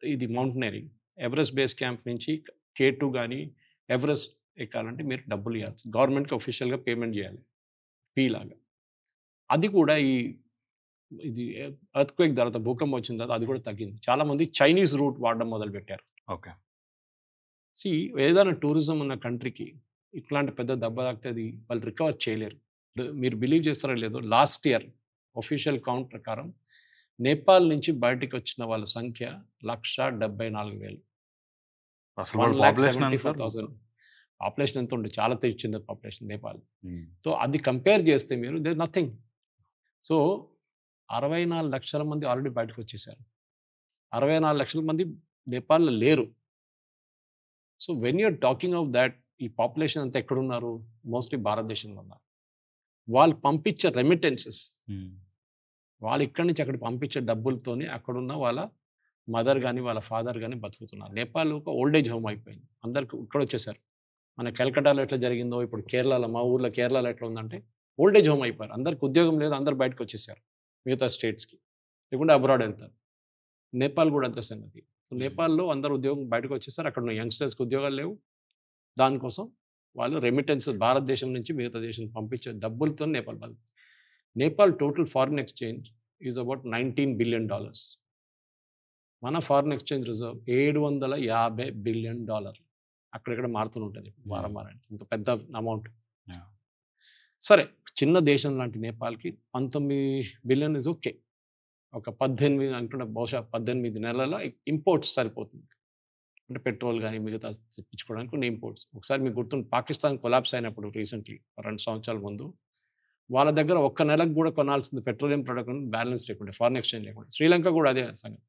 ఇది మౌంటైనరింగ్. ఎవరెస్ట్ బేస్ క్యాంప్ నుంచి K2 కానీ ఎవరెస్ట్ ఎక్కాలంటే మీరు డబ్బులు ఇవ్వాలి, గవర్నమెంట్కి అఫీషియల్గా పేమెంట్ చేయాలి, ఫీ లాగా. అది కూడా ఇది ఎర్త్క్వేక్ తర్వాత, భూకంపం వచ్చిన తర్వాత అది కూడా తగ్గింది. చాలామంది చైనీస్ రూట్ వాడడం మొదలుపెట్టారు. ఓకే. ఏదైనా టూరిజం ఉన్న కంట్రీకి ఇట్లాంటి పెద్ద దెబ్బ తాకితే అది వాళ్ళు రికవర్ చేయలేరు. మీరు బిలీవ్ చేస్తారో లేదో, లాస్ట్ ఇయర్ ఒఫీషియల్ కౌంట్ ప్రకారం నేపాల్ నుంచి బయటికి వచ్చిన వాళ్ళ సంఖ్య 174,000. అసలు వాళ్ళ పాపులేషన్ ఎంత సార్? 1,74,000. పాపులేషన్ ఎంత ఉండే, చాలా తెచ్చింది పాపులేషన్ నేపాల్. సో అది కంపేర్ చేస్తే మీరు దే నథింగ్. సో 64 లక్షల మంది ఆల్రెడీ బయటకు వచ్చేసారు. 64 లక్షల మంది నేపాల్లో లేరు. So when you are talking of that, ఈ పాపులేషన్ అంతా ఎక్కడున్నారు, మోస్ట్లీ భారతదేశంలో ఉన్నారు. వాళ్ళు పంపించే రెమిటెన్సెస్, వాళ్ళు ఇక్కడి నుంచి అక్కడ పంపించే డబ్బులతోనే అక్కడున్న వాళ్ళ మదర్ కానీ వాళ్ళ ఫాదర్ కానీ బతుకుతున్నారు. నేపాల్ ఒక ఓల్డేజ్ హోమ్ అయిపోయింది, అందరికి ఇక్కడ వచ్చేసారు. మన కలకట్టాలో ఎట్లా జరిగిందో, ఇప్పుడు కేరళలో, మా ఊర్లో కేరళలో ఎట్లా ఉందంటే ఓల్డేజ్ హోమ్ అయిపోయారు. అందరికి ఉద్యోగం లేదు, అందరు బయటకు వచ్చేసారు మిగతా స్టేట్స్కి, లేకుంటే అబ్రాడ్ వెళ్తారు. నేపాల్ కూడా అంతే సంగతి. సో నేపాల్లో అందరు ఉద్యోగం బయటకు వచ్చేసారు, అక్కడ ఉన్న యంగ్స్టర్స్కి ఉద్యోగాలు లేవు. దానికోసం వాళ్ళు రెమిటెన్స్ భారతదేశం నుంచి మిగతా దేశం పంపించే డబ్బులతో Nepal total foreign exchange is about $19 billion. మన ఫారిన్ ఎక్స్చేంజ్ రిజర్వ్ $750 బిలియన్. అక్కడిక్కడ మారుతూ ఉంటుంది వారం వారానికి, ఇంత పెద్ద అమౌంట్. సరే, చిన్న దేశం లాంటి నేపాల్కి 19 బిలియన్ ఇస్ ఓకే. ఒక 18 అంటున్న, బహుశా 18 నెలల ఇంపోర్ట్స్ సరిపోతుంది. అంటే పెట్రోల్ కానీ మిగతా తెప్పించుకోవడానికి కొన్ని ఇంపోర్ట్స్. ఒకసారి మీకు గుర్తుంది పాకిస్తాన్ కొలాప్స్ అయినప్పుడు రీసెంట్లీ 2 సంవత్సరాల ముందు వాళ్ళ దగ్గర ఒక్క నెలకు కూడా కొనాల్సింది పెట్రోలియం ప్రొడక్ట్ బ్యాలెన్స్ లేకుండా, ఫారెన్ ఎక్స్చేంజ్ లేకుండా. శ్రీలంక కూడా అదే సంగతి.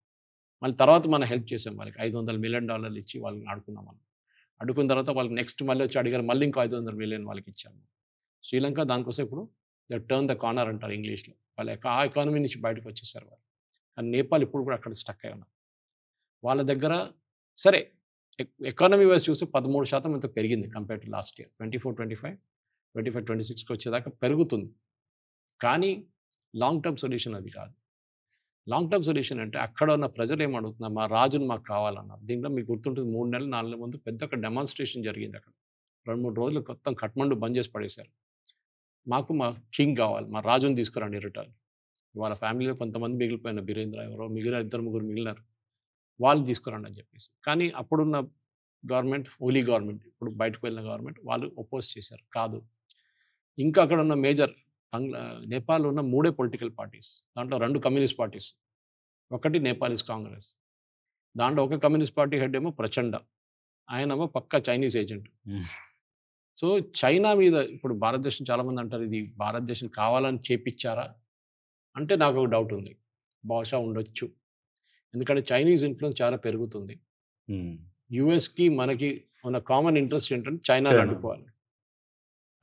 మళ్ళీ తర్వాత మనం హెల్ప్ చేసాం వాళ్ళకి $500 మిలియన్ ఇచ్చి వాళ్ళని ఆడుకున్నాం మనం. అడుకున్న తర్వాత వాళ్ళకి నెక్స్ట్ మళ్ళీ వచ్చి అడిగారు, మళ్ళీ ఇంకో 500 మిలియన్ వాళ్ళకి ఇచ్చాము. శ్రీలంక దానికోసం ఇప్పుడు ద టర్న్ ద కార్నర్ అంటారు ఇంగ్లీష్లో. వాళ్ళ ఆ ఎకానమీ నుంచి బయటకు వచ్చేసారు వాళ్ళు. కానీ నేపాల్ ఇప్పుడు కూడా అక్కడ స్టక్ అయి ఉన్నారు. వాళ్ళ దగ్గర సరే ఎకానమీ వైజ్ చూస్తే 13% అంత పెరిగింది కంపేర్ టు లాస్ట్ ఇయర్. 26కి వచ్చేదాకా పెరుగుతుంది. కానీ లాంగ్ టర్మ్ సొల్యూషన్ అది కాదు. లాంగ్ టర్మ్ సొల్యూషన్ అంటే అక్కడ ఉన్న ప్రజలు ఏమడుగుతున్నారు, మా రాజును మాకు కావాలన్నారు. దీంట్లో మీకు గుర్తుంటుంది 3 నెలలు 4 నెలల ముందు పెద్ద ఒక డెమాన్స్ట్రేషన్ జరిగింది అక్కడ. 2-3 రోజులు మొత్తం కఠ్మండు బంద్ చేసి పడేశారు. మాకు మా కింగ్ కావాలి, మా రాజుని తీసుకురండి రిటర్న్. వాళ్ళ ఫ్యామిలీలో కొంతమంది మిగిలిపోయిన బీరేంద్ర ఎవరో మిగిలిన 2-3 మిగిలినారు, వాళ్ళు తీసుకురండి అని చెప్పేసి. కానీ అప్పుడున్న గవర్నమెంట్ ఓలీ గవర్నమెంట్, ఇప్పుడు బయటకు వెళ్ళిన గవర్నమెంట్ వాళ్ళు ఒపోజ్ చేశారు. కాదు, ఇంకా అక్కడ ఉన్న మేజర్ నేపాల్లో ఉన్న 3 పొలిటికల్ పార్టీస్, దాంట్లో 2 కమ్యూనిస్ట్ పార్టీస్, ఒకటి నేపాలీస్ కాంగ్రెస్. దాంట్లో ఒక కమ్యూనిస్ట్ పార్టీ హెడ్ ఏమో ప్రచండ, ఆయనేమో పక్కా చైనీస్ ఏజెంట్. సో చైనా మీద ఇప్పుడు భారతదేశం చాలామంది అంటారు ఇది భారతదేశం కావాలని చేపించారా అంటే నాకు ఒక డౌట్ ఉంది. బహుశా ఉండొచ్చు. ఎందుకంటే చైనీస్ ఇన్ఫ్లుయెన్స్ చాలా పెరుగుతుంది. యుఎస్కి మనకి ఉన్న కామన్ ఇంట్రెస్ట్ ఏంటంటే చైనాని అడ్డుకోవాలి.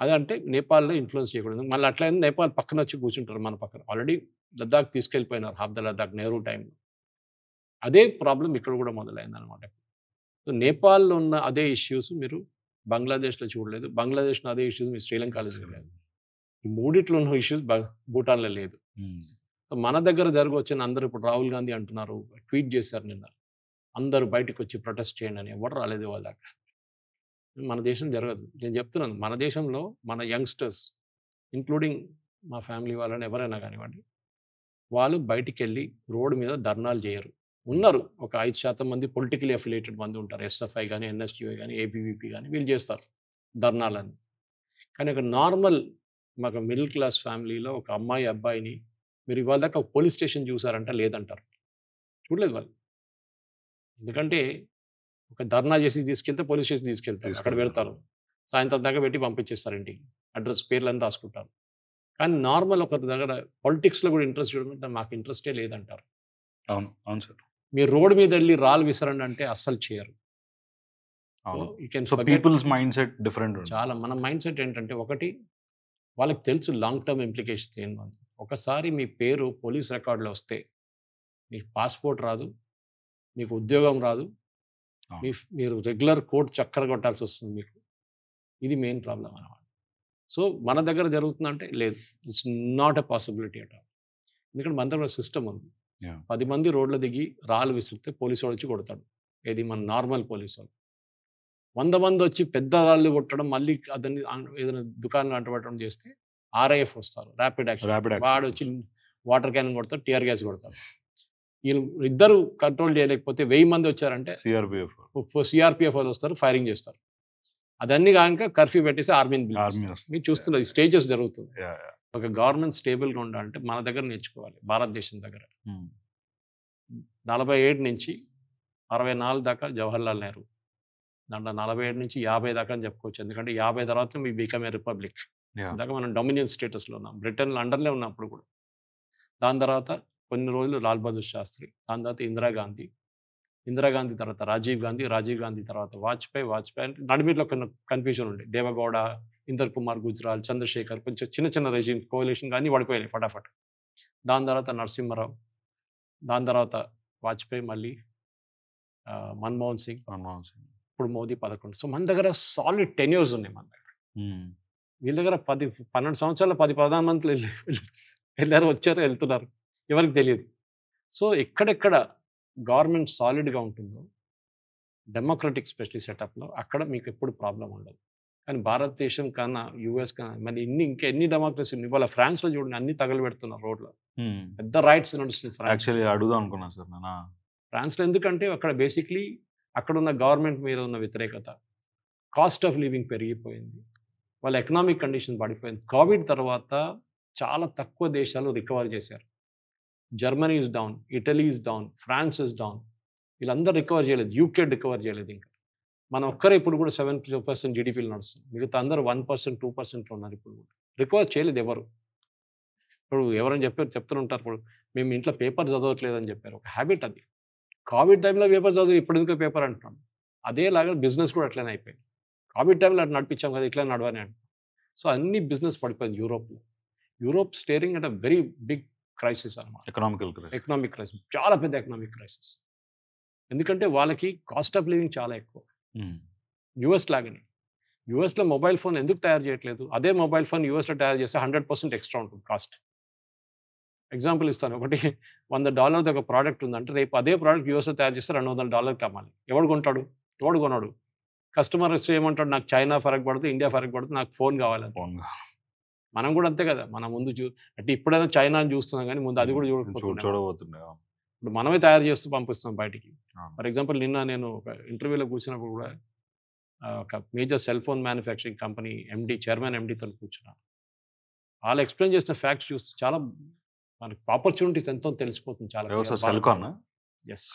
అదంటే నేపాల్లో ఇన్ఫ్లుయెన్స్ చేయకూడదు. మళ్ళీ అట్లా నేపాల్ పక్కన వచ్చి కూర్చుంటారు మన పక్కన. ఆల్రెడీ లద్దాఖ్ తీసుకెళ్ళిపోయినారు, హాఫ్ ద లద్దాఖ్ నెహ్రూ టైంలో. అదే ప్రాబ్లం ఇక్కడ కూడా మొదలైంది అనమాట. సో నేపాల్లో ఉన్న అదే ఇష్యూస్ మీరు బంగ్లాదేశ్లో చూడలేదు, బంగ్లాదేశ్లో అదే ఇష్యూస్ మీరు శ్రీలంకలో చూడలేదు. ఈ మూడిట్లో ఉన్న ఇష్యూస్ భూటాన్లో లేదు. సో మన దగ్గర జరగవచ్చని అందరూ ఇప్పుడు రాహుల్ గాంధీ అంటున్నారు, ట్వీట్ చేశారు నిన్న, అందరూ బయటకు వచ్చి ప్రొటెస్ట్ చేయండి అని. ఎవరు రాలేదు వాళ్ళ దాకా. మన దేశం జరగదు. నేను చెప్తున్నాను, మన దేశంలో మన యంగ్స్టర్స్ ఇంక్లూడింగ్ మా ఫ్యామిలీ వాళ్ళని ఎవరైనా కానివ్వండి, వాళ్ళు బయటికి వెళ్ళి రోడ్డు మీద ధర్నాలు చేయరు. ఉన్నారు ఒక 5% మంది పొలిటికలీ అఫిలియేటెడ్ మంది ఉంటారు, ఎస్ఎఫ్ఐ కానీ ఎన్ఎస్యూఐ కానీ ఏబీవీపీ కానీ, వీళ్ళు చేస్తారు ధర్నాలని. కానీ ఒక నార్మల్ మాకు మిడిల్ క్లాస్ ఫ్యామిలీలో ఒక అమ్మాయి అబ్బాయిని మీరు ఇవాళ దాకా పోలీస్ స్టేషన్ చూసారంటే లేదంటారు, చూడలేదు వాళ్ళు. ఎందుకంటే ఒక ధర్నా చేసి తీసుకెళ్తే పోలీస్ స్టేషన్ తీసుకెళ్తారు, అక్కడ పెడతారు, సాయంత్రం దాకా పెట్టి పంపించేస్తారు ఇంటికి, అడ్రస్ పేర్లని రాసుకుంటారు. కానీ నార్మల్ ఒకరి దగ్గర పాలిటిక్స్లో కూడా ఇంట్రెస్ట్ చూడమంటే మాకు ఇంట్రెస్టే లేదంటారు. అవును అవును సార్. మీరు రోడ్డు మీద వెళ్ళి రాళ్ళు విసరండి అంటే అస్సలు చేయరు. Peoples mind set different. చాలా మన మైండ్ సెట్ ఏంటంటే, ఒకటి వాళ్ళకి తెలుసు లాంగ్ టర్మ్ ఇంప్లికేషన్స్ ఏంటంటే, ఒకసారి మీ పేరు పోలీస్ రికార్డులో వస్తే మీకు పాస్పోర్ట్ రాదు, మీకు ఉద్యోగం రాదు, మీరు రెగ్యులర్ కోర్టు చక్కర కొట్టాల్సి వస్తుంది మీకు. ఇది మెయిన్ ప్రాబ్లం అన్నమాట. సో మన దగ్గర జరుగుతుందంటే లేదు, ఇట్స్ నాట్ ఎ పాసిబిలిటీ అట. ఎందుకంటే మన దగ్గర సిస్టమ్ ఉంది. 10 మంది రోడ్ల దిగి రాళ్ళు విసిరితే పోలీసు వాడు వచ్చి కొడతాడు, ఏది మన నార్మల్ పోలీసు వాళ్ళు. 100 మంది వచ్చి పెద్ద రాళ్ళు కొట్టడం, మళ్ళీ అతన్ని ఏదైనా దుకాణంలో అంటబట్టడం చేస్తే ఆర్ఐఎఫ్ వస్తారు, ర్యాపిడ్ యాక్షన్. వాడు వచ్చి వాటర్ క్యాన్ కొడతారు, టీఆర్ గ్యాస్ కొడతారు. వీళ్ళు ఇద్దరు కంట్రోల్ చేయలేకపోతే 1000 మంది వచ్చారంటే సిఆర్పిఎఫ్ వాళ్ళు వస్తారు, ఫైరింగ్ చేస్తారు. అదన్నీ కాక కర్ఫ్యూ పెట్టేసి ఆర్మీని మీరు చూస్తున్నారు, ఈ స్టేజెస్ జరుగుతుంది. ఒక గవర్నమెంట్ స్టేబుల్గా ఉండాలంటే మన దగ్గర నేర్చుకోవాలి. భారతదేశం దగ్గర 47 నుంచి 64 దాకా జవహర్లాల్ నెహ్రూ, దాంట్లో 47 నుంచి 50 దాకా అని చెప్పుకోవచ్చు. ఎందుకంటే 50 తర్వాత మీ బికమ్ ఏ రిపబ్లిక్. దాకా మనం డొమినియన్ స్టేటస్లో ఉన్నాం, బ్రిటన్ అండర్లే ఉన్నప్పుడు కూడా. దాని తర్వాత కొన్ని రోజులు లాల్ బహదూర్ శాస్త్రి, దాని తర్వాత ఇందిరాగాంధీ తర్వాత రాజీవ్ గాంధీ తర్వాత వాజ్పేయి అంటే నడిమిట్లో కొన్ని కన్ఫ్యూజన్ ఉండే, దేవగౌడ, ఇందర్ కుమార్ గుజ్రాల్, చంద్రశేఖర్, కొంచెం చిన్న చిన్న రెజిమ్ కోalition కానీ పడిపోయినాయి ఫటాఫట్. దాని తర్వాత నరసింహారావు, దాని తర్వాత వాజ్పేయి, మళ్ళీ మన్మోహన్ సింగ్, ఇప్పుడు మోదీ 11. సో మన దగ్గర సాలిడ్ టెన్యూర్స్ ఉన్నాయి మన దగ్గర. వీళ్ళ దగ్గర 12 సంవత్సరాలు 10 ప్రధానమంత్రులు వెళ్ళారు, వచ్చారు, వెళ్తున్నారు, ఎవరికి తెలియదు. సో ఎక్కడెక్కడ గవర్నమెంట్ సాలిడ్గా ఉంటుందో డెమోక్రటిక్ స్పెషలీ సెటప్లో అక్కడ మీకు ఎప్పుడు ప్రాబ్లం ఉండదు. కానీ భారతదేశం కన్నా యూఎస్ కన్నా మరి ఇంకా ఎన్ని డెమోక్రసీ ఉన్నాయి. ఇవాళ ఫ్రాన్స్లో చూడండి, అన్ని తగలబెడుతున్నారు రోడ్లో, పెద్ద రైట్స్ నడుస్తుంది. యాక్చువల్లీ అడుగుదాం అనుకున్నా సార్ ఫ్రాన్స్లో. ఎందుకంటే అక్కడ బేసిక్లీ అక్కడ ఉన్న గవర్నమెంట్ మీద ఉన్న వ్యతిరేకత, కాస్ట్ ఆఫ్ లివింగ్ పెరిగిపోయింది, వాళ్ళ ఎకనామిక్ కండిషన్ పడిపోయింది. కోవిడ్ తర్వాత చాలా తక్కువ దేశాలు రికవర్ చేశారు. Germany is down, Italy is down, France is down. వీళ్ళందరూ రికవర్ చేయలేదు, యూకే రికవర్ చేయలేదు. ఇంకా మనం ఒక్కరే ఇప్పుడు కూడా 7% జీడిపిలు నడుస్తుంది, మిగతా అందరూ 1%, 2% ఉన్నారు ఇప్పుడు కూడా. రికవర్ చేయలేదు ఎవరు. ఇప్పుడు ఎవరైనా చెప్తుంటారు, ఇప్పుడు మేము ఇంట్లో పేపర్ చదవట్లేదని చెప్పారు, ఒక హ్యాబిట్ అది. కోవిడ్ టైంలో పేపర్ చదువు, ఇప్పుడు ఎందుకు పేపర్ అంటున్నాను. అదేలాగా బిజినెస్ కూడా అట్లనే అయిపోయింది. కోవిడ్ టైంలో అట్లా నడిపించాం కదా, ఇట్లా నడవని అంటాం. సో అన్ని బిజినెస్ పడిపోయింది యూరోప్లో. Europe staring at a very big crisis అనమాట. ఎకనామిక్ క్రైసిస్, చాలా పెద్ద ఎకనామిక్ క్రైసిస్. ఎందుకంటే వాళ్ళకి కాస్ట్ ఆఫ్ లివింగ్ చాలా ఎక్కువ. యూఎస్ లాగానే. యూఎస్లో మొబైల్ ఫోన్ ఎందుకు తయారు చేయట్లేదు? అదే మొబైల్ ఫోన్ యూఎస్లో తయారు చేస్తే 100% ఎక్స్ట్రా ఉంటుంది కాస్ట్. ఎగ్జాంపుల్ ఇస్తాను, ఒకటి $100 ఒక ప్రోడక్ట్ ఉందంటే రేపు అదే ప్రోడక్ట్ యూఎస్లో తయారు చేస్తే $200 అమ్మాలి. ఎవడు కొంటాడు? ఎవడు కొనడు. కస్టమర్ వస్తే ఏమంటాడు, నాకు చైనా ఫరక్ పడుతుంది, ఇండియా ఫరక్ పడుతుంది, నాకు ఫోన్ కావాలి. మనం కూడా అంతే కదా, మనం ముందు అంటే ఇప్పుడైనా చైనా అని చూస్తున్నాం కానీ ముందు అది కూడా చూడబోతున్నాం. ఇప్పుడు మనమే తయారు చేస్తూ పంపిస్తున్నాం బయటికి. ఫర్ ఎగ్జాంపుల్ నిన్న నేను ఒక ఇంటర్వ్యూలో కూర్చున్నప్పుడు కూడా ఒక major cell phone manufacturing company chairman ఎండీతో కూర్చున్నాను. వాళ్ళు ఎక్స్ప్లెయిన్ చేసిన ఫ్యాక్ట్స్ చూస్తే చాలా మనకి ఆపర్చునిటీస్ ఎంతో తెలిసిపోతుంది. చాలా ఎస్,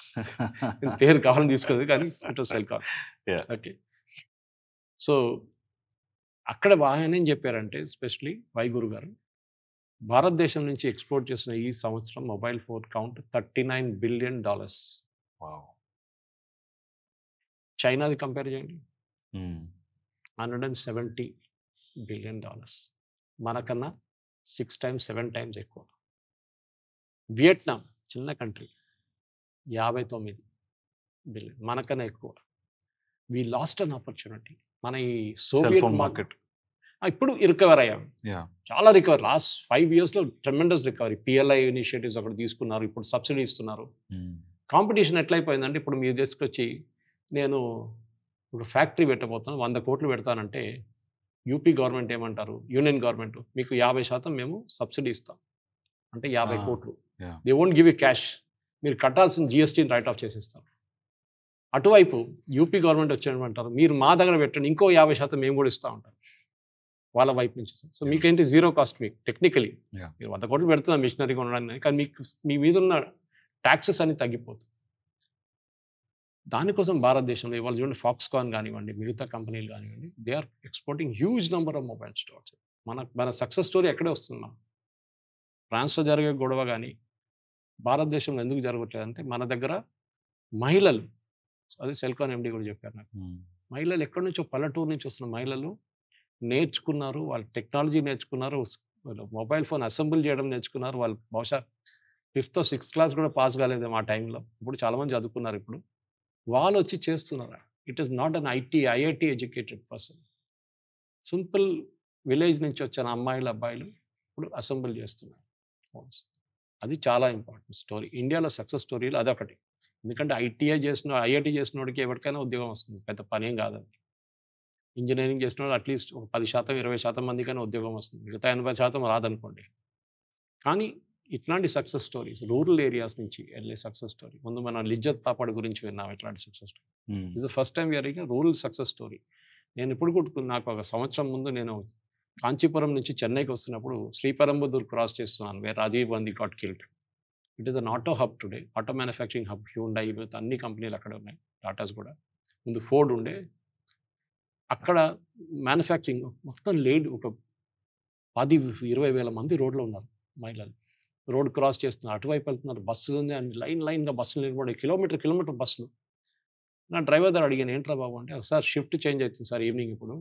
పేరు కావాలని తీసుకోదు కానీ it was Celkon. Okay, so అక్కడ ఆయన ఏం చెప్పారంటే, ఎస్పెషలీ వైగురు గారు, భారతదేశం నుంచి ఎక్స్పోర్ట్ చేసిన ఈ సంవత్సరం మొబైల్ ఫోన్ కౌంట్ $39 బిలియన్. చైనాది కంపేర్ చేయండి, $170 బిలియన్. మనకన్నా 6 times 7 times ఎక్కువ. వియట్నాం చిన్న కంట్రీ, 59 బిలియన్, మనకన్నా ఎక్కువ. We lost an opportunity. మన ఈ సోవియట్ మార్కెట్ ఇప్పుడు రికవర్ అయ్యాం, చాలా రికవర్. లాస్ట్ 5 yearsలో ట్రెమెండస్ రికవరీ. PLI ఇనిషియేటివ్స్ అక్కడ తీసుకున్నారు, ఇప్పుడు సబ్సిడీ ఇస్తున్నారు. కాంపిటీషన్ ఎట్లయిపోయిందంటే, ఇప్పుడు మీరు తీసుకొచ్చి నేను ఇప్పుడు ఫ్యాక్టరీ పెట్టబోతున్నాను, 100 కోట్లు పెడతానంటే యూపీ గవర్నమెంట్ ఏమంటారు, యూనియన్ గవర్నమెంట్, మీకు 50% మేము సబ్సిడీ ఇస్తాం అంటే 50 కోట్లు. They won't give you cash, మీరు కట్టాల్సిన GSTని రైట్ ఆఫ్ చేసేస్తారు. అటువైపు యూపీ గవర్నమెంట్ వచ్చేయమంటారు, మీరు మా దగ్గర పెట్టండి, ఇంకో 50% మేము కూడా ఇస్తూ ఉంటాం వాళ్ళ వైపు నుంచి. సో మీకేంటి, జీరో కాస్ట్ మీకు టెక్నికలీ. మీరు 100 కోట్లు పెడుతున్నారు మిషనరీగా ఉండడానికి, కానీ మీకు మీ మీద ఉన్న ట్యాక్సెస్ అన్ని తగ్గిపోతుంది. దానికోసం భారతదేశంలో ఇవాళ చూడండి, ఫాక్స్కాన్ కానివ్వండి, మిగతా కంపెనీలు కానివ్వండి, they are exporting huge number of mobile stores. మన సక్సెస్ స్టోరీ ఎక్కడే వస్తుంది. మనం ఫ్రాన్స్లో జరిగే గొడవ కానీ భారతదేశంలో ఎందుకు జరగట్లేదు అంటే, మన దగ్గర మహిళలు, అది సెల్కాన్ ఎండీ కూడా చెప్పారు నాకు, మహిళలు ఎక్కడి నుంచో పల్లెటూరు నుంచి వస్తున్న మహిళలు నేర్చుకున్నారు, వాళ్ళు టెక్నాలజీ నేర్చుకున్నారు, మొబైల్ ఫోన్ అసెంబుల్ చేయడం నేర్చుకున్నారు. వాళ్ళు బహుశా 5th or 6th క్లాస్ కూడా పాస్ కాలేదు ఆ టైంలో. ఇప్పుడు చాలామంది చదువుకున్నారు. ఇప్పుడు వాళ్ళు వచ్చి చేస్తున్నారు. It is not an IIT educated person. Simple village నుంచి వచ్చిన అమ్మాయిలు అబ్బాయిలు ఇప్పుడు అసెంబుల్ చేస్తున్నారు ఫోన్స్. అది చాలా ఇంపార్టెంట్ స్టోరీ. ఇండియాలో సక్సెస్ స్టోరీలు అదొకటి. ఎందుకంటే IIT చేసిన వాడికి ఎవరికైనా ఉద్యోగం వస్తుంది, పెద్ద పనేం కాదు. ఇంజనీరింగ్ చేసిన వాళ్ళు అట్లీస్ట్ 10%, 20% మందికైనా ఉద్యోగం వస్తుంది, మిగతా 80% రాదనుకోండి. కానీ ఇట్లాంటి సక్సెస్ స్టోరీస్, రూరల్ ఏరియాస్ నుంచి వెళ్ళే సక్సెస్ స్టోరీ. ముందు మన లిజ్జత్ తాపాడు గురించి విన్నాం, ఇట్లాంటి success story. Is the first time we are rural success story. నేను ఇప్పుడు కూడా, నాకు ఒక సంవత్సరం ముందు నేను కాంచీపురం నుంచి చెన్నైకి వస్తున్నప్పుడు శ్రీపెరంబదూర్ క్రాస్ చేస్తున్నాను, where Rajiv Gandhi got killed. It is an auto hub today, auto manufacturing hub. Hyundai, అన్ని కంపెనీలు అక్కడ ఉన్నాయి, టాటాస్ కూడా. ముందు ఫోర్డ్ ఉండే. అక్కడ మ్యానుఫ్యాక్చరింగ్ మొత్తం లేడ్, ఒక 10-20 వేల మంది రోడ్లో ఉన్నారు మహిళలు. రోడ్ క్రాస్ చేస్తున్నారు, అటువైపు వెళ్తున్నారు, బస్సులు ఉంది, అండ్ లైన్గా బస్సులు నిలబడి కిలోమీటర్ బస్సులు. నా డ్రైవర్ దగ్గర అడిగాను, ఏంట్రా బాబు అంటే, ఒకసారి షిఫ్ట్ చేంజ్ అవుతుంది సార్, ఈవినింగ్ ఇప్పుడు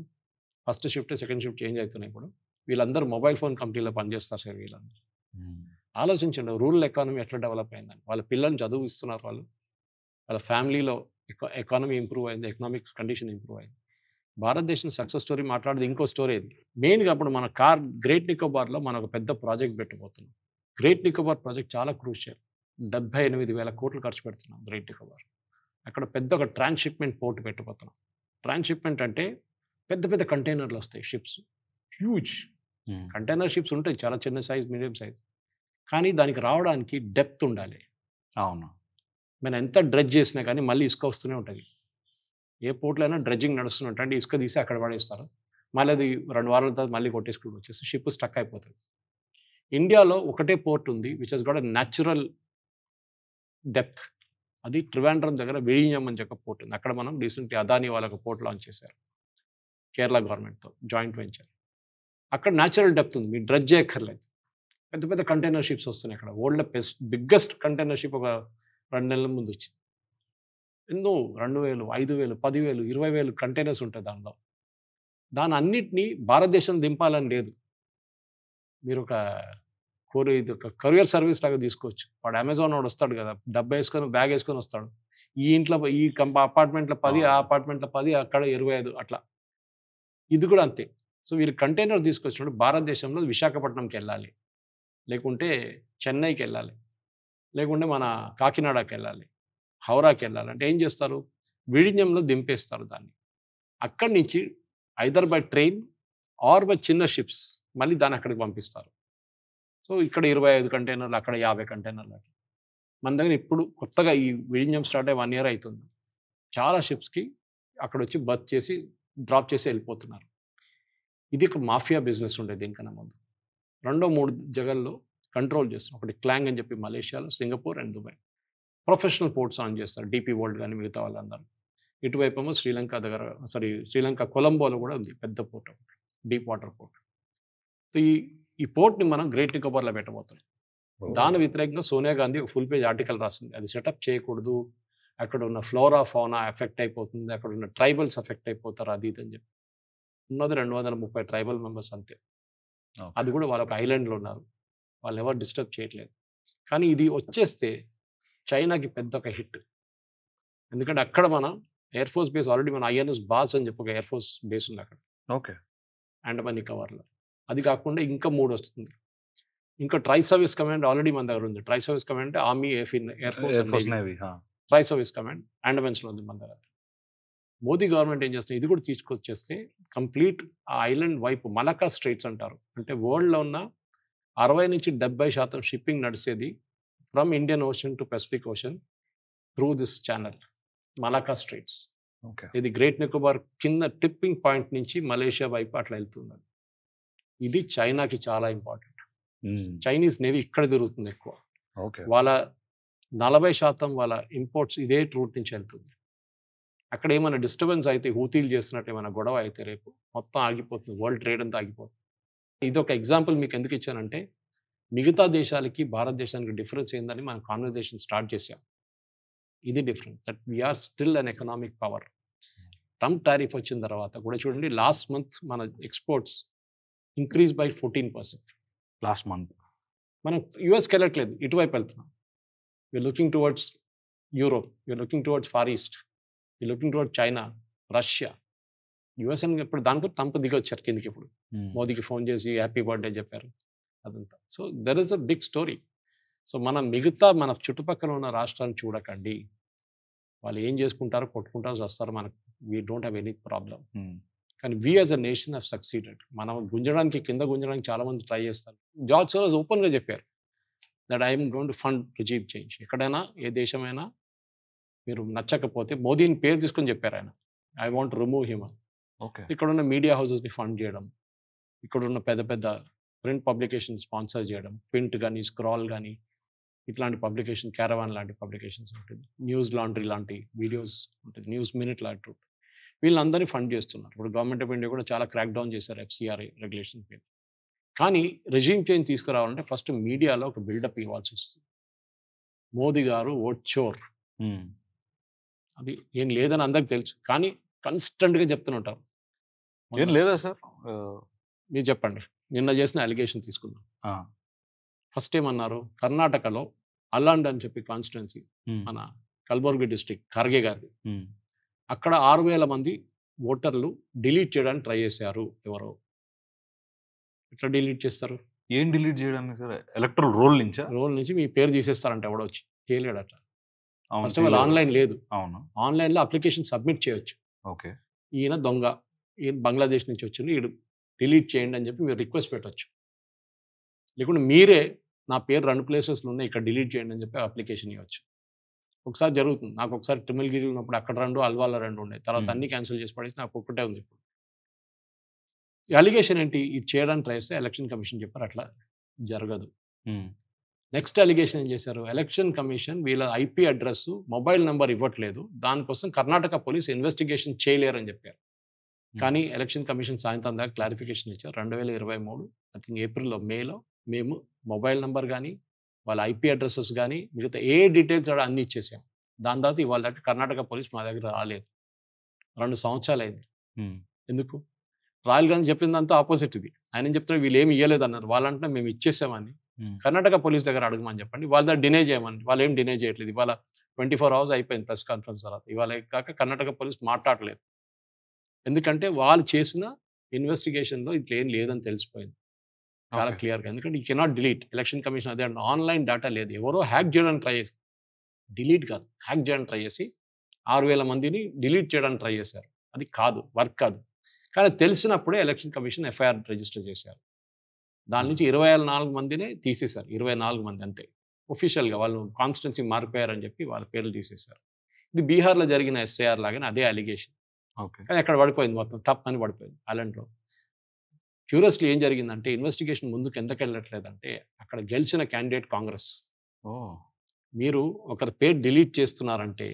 first shift second shift change అవుతున్నాయి. ఇప్పుడు వీళ్ళందరూ మొబైల్ ఫోన్ కంపెనీలో పనిచేస్తారు సార్ వీళ్ళందరూ. ఆలోచించండి, రూరల్ ఎకానమీ ఎట్లా డెవలప్ అయిందని. వాళ్ళ పిల్లల్ని చదువు ఇస్తున్నారు, వాళ్ళ ఫ్యామిలీలో ఎకానమీ ఇంప్రూవ్ అయింది, ఎకనామిక్ కండిషన్ ఇంప్రూవ్ అయింది. భారతదేశం సక్సెస్ స్టోరీ మాట్లాడేది ఇంకో స్టోరీ. ఇది మెయిన్గా అప్పుడు మన గ్రేట్ నికోబార్లో మనం ఒక పెద్ద ప్రాజెక్ట్ పెట్టబోతున్నాం. గ్రేట్ నికోబార్ ప్రాజెక్ట్ చాలా క్రూషియల్. 78,000 కోట్లు ఖర్చు పెడుతున్నాం గ్రేట్ నికోబార్. అక్కడ పెద్ద ఒక ట్రాన్స్షిప్మెంట్ పోర్ట్ పెట్టబోతున్నాం. ట్రాన్స్షిప్మెంట్ అంటే పెద్ద పెద్ద కంటైనర్లు వస్తాయి, షిప్స్, హ్యూజ్ కంటైనర్ షిప్స్ ఉంటాయి, చాలా చిన్న సైజ్, మీడియం సైజ్. కానీ దానికి రావడానికి డెప్త్ ఉండాలి. అవును, మనం ఎంత డ్రెడ్జ్ చేసినా కానీ మళ్ళీ ఇసుక వస్తూనే ఉంటుంది. ఏ పోర్ట్లో అయినా డ్రెడ్జింగ్ నడుస్తున్నట్టు, అంటే ఇసుక తీసి అక్కడ పడేస్తారు, మళ్ళీ అది 2 వారాల తర్వాత మళ్ళీ కొట్టేసుకుంటూ వచ్చేసి షిప్ స్టక్ అయిపోతుంది. ఇండియాలో ఒకటే పోర్ట్ ఉంది which has got a natural depth అది ట్రివాండ్రం దగ్గర విഴിഞ്ഞం అని చెప్పి పోర్ట్ ఉంది. అక్కడ మనం రీసెంట్లీ అదానీ వాళ్ళకి పోర్ట్ లాంచ్ చేశారు కేరళ గవర్నమెంట్తో జాయింట్ వెంచర్. అక్కడ న్యాచురల్ డెప్త్ ఉంది, మీరు డ్రెడ్జ్ చేయక్కర్లేదు. పెద్ద పెద్ద కంటైనర్ షిప్స్ వస్తున్నాయి అక్కడ. వరల్డ్ బిగ్గెస్ట్ కంటైనర్ షిప్ ఒక 2 నెలల ముందు వచ్చింది. ఎన్నో 2000, 5000, 10,000, 20,000 కంటైనర్స్ ఉంటాయి దానిలో. దాని అన్నిటినీ భారతదేశం దింపాలని లేదు. మీరు ఇది ఒక కొరియర్ సర్వీస్ లాగా తీసుకోవచ్చు. వాడు అమెజాన్ వాడు వస్తాడు కదా, డబ్బా వేసుకొని బ్యాగ్ వేసుకొని వస్తాడు. ఈ ఇంట్లో ఈ అపార్ట్మెంట్లో 10, ఆ అపార్ట్మెంట్లో 10, అక్కడ 25 అట్లా. ఇది కూడా అంతే. సో వీళ్ళు కంటైనర్ తీసుకొచ్చినప్పుడు భారతదేశంలో విశాఖపట్నంకి వెళ్ళాలి, లేకుంటే చెన్నైకి వెళ్ళాలి, లేకుంటే మన కాకినాడకి వెళ్ళాలి, హౌరాకి వెళ్ళాలి. అంటే ఏం చేస్తారు, విഴിഞ്ഞంలో దింపేస్తారు దాన్ని. అక్కడి నుంచి either by train or by చిన్న షిప్స్ మళ్ళీ దాన్ని అక్కడికి పంపిస్తారు. సో ఇక్కడ 25 కంటైనర్లు, అక్కడ 50 కంటైనర్లు. మన దగ్గర ఇప్పుడు కొత్తగా ఈ విഴിഞ്ഞం స్టార్ట్ అయ్యి 1 year అవుతుంది. చాలా షిప్స్కి అక్కడ వచ్చి బర్త్ చేసి డ్రాప్ చేసి వెళ్ళిపోతున్నారు. ఇది ఒక మాఫియా బిజినెస్ ఉండేది దీనికన్నా ముందు. 2-3 జగల్లో కంట్రోల్ చేస్తున్నాం. ఒకటి క్లాంగ్ అని చెప్పి మలేషియాలో, Singapore and Dubai. Professional ports own చేస్తారు, డీపీ వరల్డ్ కానీ మిగతా వాళ్ళందరూ. ఇటువైపు ఏమో శ్రీలంక కొలంబోలో కూడా ఉంది పెద్ద port, deep water port. So ఈ పోర్ట్ని మనం గ్రేట్ నికోబార్లో పెట్టబోతున్నాం. దాని వ్యతిరేకంగా సోనియా గాంధీ ఒక ఫుల్ పేజ్ ఆర్టికల్ రాసింది, అది సెటప్ చేయకూడదు, అక్కడ ఉన్న ఫ్లోరా ఫౌనా ఎఫెక్ట్ అయిపోతుంది, అక్కడ ఉన్న ట్రైబల్స్ ఎఫెక్ట్ అయిపోతారు, అది ఇది అని చెప్పి. ఉన్నది 230 ట్రైబల్ మెంబర్స్ అంతే. అది కూడా వాళ్ళ ఒక ఐలాండ్లో ఉన్నారు, వాళ్ళు ఎవరు డిస్టర్బ్ చేయట్లేదు. కానీ ఇది వచ్చేస్తే చైనాకి పెద్ద ఒక హిట్. ఎందుకంటే అక్కడ మన ఎయిర్ ఫోర్స్ బేస్ ఆల్రెడీ మన ఐఎన్ఎస్ బాస్ అని చెప్పి ఒక ఎయిర్ ఫోర్స్ బేస్ ఉంది అక్కడ. ఓకే. అండమాన్ నికోబార్లో. అది కాకుండా ఇంకా 3 వస్తుంది. ఇంకా ట్రై సర్వీస్ కమాండ్ ఆల్రెడీ మన దగ్గర ఉంది. Tri service command army, air force, navy. Tri service command అండమాన్స్లో ఉంది మన దగ్గర. మోదీ గవర్నమెంట్ ఏం చేస్తుంది, ఇది కూడా తీసుకొచ్చేస్తే కంప్లీట్ ఆ ఐలాండ్ వైపు మలకా స్ట్రైట్స్ అంటారు. అంటే వరల్డ్లో ఉన్న 60-70% షిప్పింగ్ నడిచేది from Indian Ocean to Pacific Ocean through this channel, Malacca Straits. ఇది గ్రేట్ నికోబార్ కింద టిప్పింగ్ పాయింట్ నుంచి మలేషియా వైపు అట్లా వెళ్తుంది. ఇది చైనాకి చాలా ఇంపార్టెంట్. చైనీస్ నేవీ ఇక్కడ తిరుగుతుంది ఎక్కువ. వాళ్ళ 40% వాళ్ళ ఇంపోర్ట్స్ ఇదే రూట్ నుంచి వెళ్తుంది. అక్కడ ఏమైనా డిస్టర్బెన్స్ అయితే, హూతీలు చేస్తున్నట్టు ఏమైనా గొడవ అయితే రేపు మొత్తం ఆగిపోతుంది, వరల్డ్ ట్రేడ్ అంతా ఆగిపోతుంది. ఇది ఒక ఎగ్జాంపుల్ మీకు ఎందుకు ఇచ్చానంటే, మిగతా దేశాలకి భారతదేశానికి డిఫరెన్స్ ఏందని మనం కాన్వర్జేషన్ స్టార్ట్ చేసాం. ఇది difference, that we are still an economic power. Trump tariff వచ్చిన తర్వాత కూడా చూడండి, లాస్ట్ మంత్ మన exports increase by 14%. Last month మనం యూఎస్కి వెళ్ళట్లేదు, ఇటువైపు వెళ్తున్నాం. We are looking towards Europe, we are looking towards Far East, we are looking towards China, Russia. US అని ఇప్పుడు దానికి ట్రంప్ దిగొచ్చారు కిందికి. ఇప్పుడు మోదీకి ఫోన్ చేసి హ్యాపీ బర్త్డే చెప్పారు అదంతా. So there is a big story. So మనం మిగతా మన చుట్టుపక్కల ఉన్న రాష్ట్రాన్ని చూడకండి, వాళ్ళు ఏం చేసుకుంటారో కొట్టుకుంటారో వస్తారు, మనకు we don't have any problem. కానీ we as a nation have succeeded. మనం కింద గుంజడానికి చాలామంది ట్రై చేస్తారు. జార్జ్ సోరోస్ ఓపెన్గా చెప్పారు that I'm going to fund regime change. ఎక్కడైనా ఏ దేశమైనా మీరు నచ్చకపోతే, మోదీని పేరు తీసుకొని చెప్పారు ఆయన, ఐ వాంట్ రిమూవ్ హిమ్. ఇక్కడున్న మీడియా హౌసెస్ని ఫండ్ చేయడం, ఇక్కడున్న పెద్ద పెద్ద ప్రింట్ పబ్లికేషన్ స్పాన్సర్ చేయడం, ప్రింట్ కానీ స్క్రాల్ కానీ ఇట్లాంటి పబ్లికేషన్, క్యారవాన్ లాంటి పబ్లికేషన్స్ ఉంటుంది, న్యూస్ లాండ్రీ లాంటి వీడియోస్ ఉంటుంది, న్యూస్ మినిట్ లాంటి, వీళ్ళందరినీ ఫండ్ చేస్తున్నారు. ఇప్పుడు గవర్నమెంట్ ఆఫ్ ఇండియా కూడా చాలా క్రాక్ డౌన్ చేశారు FCRA రెగ్యులేషన్ మీద. కానీ రెజ్యూమ్ చేంజ్ తీసుకురావాలంటే ఫస్ట్ మీడియాలో ఒక బిల్డప్ ఇవ్వాల్సి వస్తుంది. మోదీ గారు ఓచోర్, అది ఏం లేదని అందరికి తెలుసు, కానీ కన్స్టెంట్గా చెప్తుంటారు. ఏం లేదా సార్? మీరు చెప్పండి, నిన్న చేసిన అలిగేషన్ తీసుకుందాం. ఫస్ట్ ఏమన్నారు, కర్ణాటకలో అల్లాండ్ అని చెప్పి కాన్స్టిట్యున్సీ, మన కల్బుర్గి డిస్ట్రిక్ట్, ఖర్గే గారి, అక్కడ 6,000 మంది ఓటర్లు డిలీట్ చేయడానికి ట్రై చేశారు. ఎవరో ఎట్లా డిలీట్ చేస్తారు? ఏం డిలీట్ చేయడానికి సార్? ఎలక్ట్రల్ రోల్ నుంచి మీ పేరు తీసేస్తారంటే ఎవడో వచ్చి చేయలేడట. ఫస్ట్ ఆఫ్ ఆల్ ఆన్లైన్ లేదు. అవును, ఆన్లైన్లో అప్లికేషన్ సబ్మిట్ చేయొచ్చు. ఓకే, ఈయన దొంగ, ఈయన బంగ్లాదేశ్ నుంచి వచ్చింది, ఈడు డిలీట్ చేయండి అని చెప్పి మీరు రిక్వెస్ట్ పెట్టవచ్చు. లేకుంటే మీరే నా పేరు 2 ప్లేసెస్లో ఉన్నాయి, ఇక్కడ డిలీట్ చేయండి అని చెప్పి అప్లికేషన్ ఇవ్వచ్చు. ఒకసారి జరుగుతుంది. నాకు ఒకసారి తిరుమలగిరి ఉన్నప్పుడు అక్కడ 2, అల్వాలో 2 ఉన్నాయి. తర్వాత అన్ని క్యాన్సిల్ చేసి పడేసి నాకు ఒక్కటే ఉంది. ఇప్పుడు ఈ అలిగేషన్ ఏంటి, ఇది చేయడానికి ట్రై చేస్తే ఎలక్షన్ కమిషన్ చెప్పారు అట్లా జరగదు. నెక్స్ట్ అలిగేషన్ ఏం చేశారు, ఎలక్షన్ కమిషన్ వీళ్ళ IP అడ్రస్ మొబైల్ నెంబర్ ఇవ్వట్లేదు, దానికోసం కర్ణాటక పోలీస్ ఇన్వెస్టిగేషన్ చేయలేరని చెప్పారు. కానీ ఎలక్షన్ కమిషన్ సాయంత్రం దాకా క్లారిఫికేషన్ ఇచ్చారు. 2023 ఐ థింక్ ఏప్రిల్లో మేలో మేము మొబైల్ నెంబర్ కానీ వాళ్ళ IP అడ్రసెస్ కానీ మిగతా ఏ డీటెయిల్స్ అన్నీ ఇచ్చేసాం. దాని తర్వాత ఇవాళ దాకా కర్ణాటక పోలీస్ మా దగ్గర రాలేదు. 2 సంవత్సరాలు అయింది. ఎందుకు? రాయల్ గాంధీ చెప్పిందంతా ఆపోజిట్ ఇది. ఆయన ఏం చెప్తున్నారు, వీళ్ళు ఏమి ఇవ్వలేదు అన్నారు. వాళ్ళంటే మేము ఇచ్చేసామని. కర్ణాటక పోలీస్ దగ్గర అడగమని చెప్పండి, వాళ్ళ దగ్గర డినే చేయమని. వాళ్ళు ఏం డినే చేయట్లేదు. ఇవాళ 24 hours అయిపోయింది ప్రెస్ కాన్ఫరెన్స్ తర్వాత. ఇవాళ కాక కర్ణాటక పోలీస్ మాట్లాడలేదు. ఎందుకంటే వాళ్ళు చేసిన ఇన్వెస్టిగేషన్లో ఇట్లా ఏం లేదని తెలిసిపోయింది చాలా క్లియర్గా. ఎందుకంటే you cannot delete. Election commission అదే ఆన్లైన్ డేటా లేదు, ఎవరో హ్యాక్ చేయడానికి ట్రై చేసి, డిలీట్ కాదు హ్యాక్ చేయడానికి ట్రై చేసి 6,000 మందిని డిలీట్ చేయడానికి ట్రై చేశారు. అది కాదు, వర్క్ కాదు. కానీ తెలిసినప్పుడే ఎలక్షన్ కమిషన్ FIR రిజిస్టర్ చేశారు. దాని నుంచి 24 మందినే తీసేశారు. 24 మంది అంతే. ఒఫీషియల్గా వాళ్ళు కాన్స్టిట్యున్సీ మారిపోయారని చెప్పి వాళ్ళ పేర్లు తీసేశారు. ఇది బీహార్లో జరిగిన SIR లాగానే అదే అలిగేషన్. కానీ అక్కడ పడిపోయింది, మొత్తం టప్ అని పడిపోయింది. అలాంటిలో క్యూరియస్లీ ఏం జరిగిందంటే, ఇన్వెస్టిగేషన్ ముందుకు ఎందుకు వెళ్ళట్లేదంటే, అక్కడ గెలిచిన క్యాండిడేట్ కాంగ్రెస్. మీరు ఒకరి పేరు డిలీట్ చేస్తున్నారంటే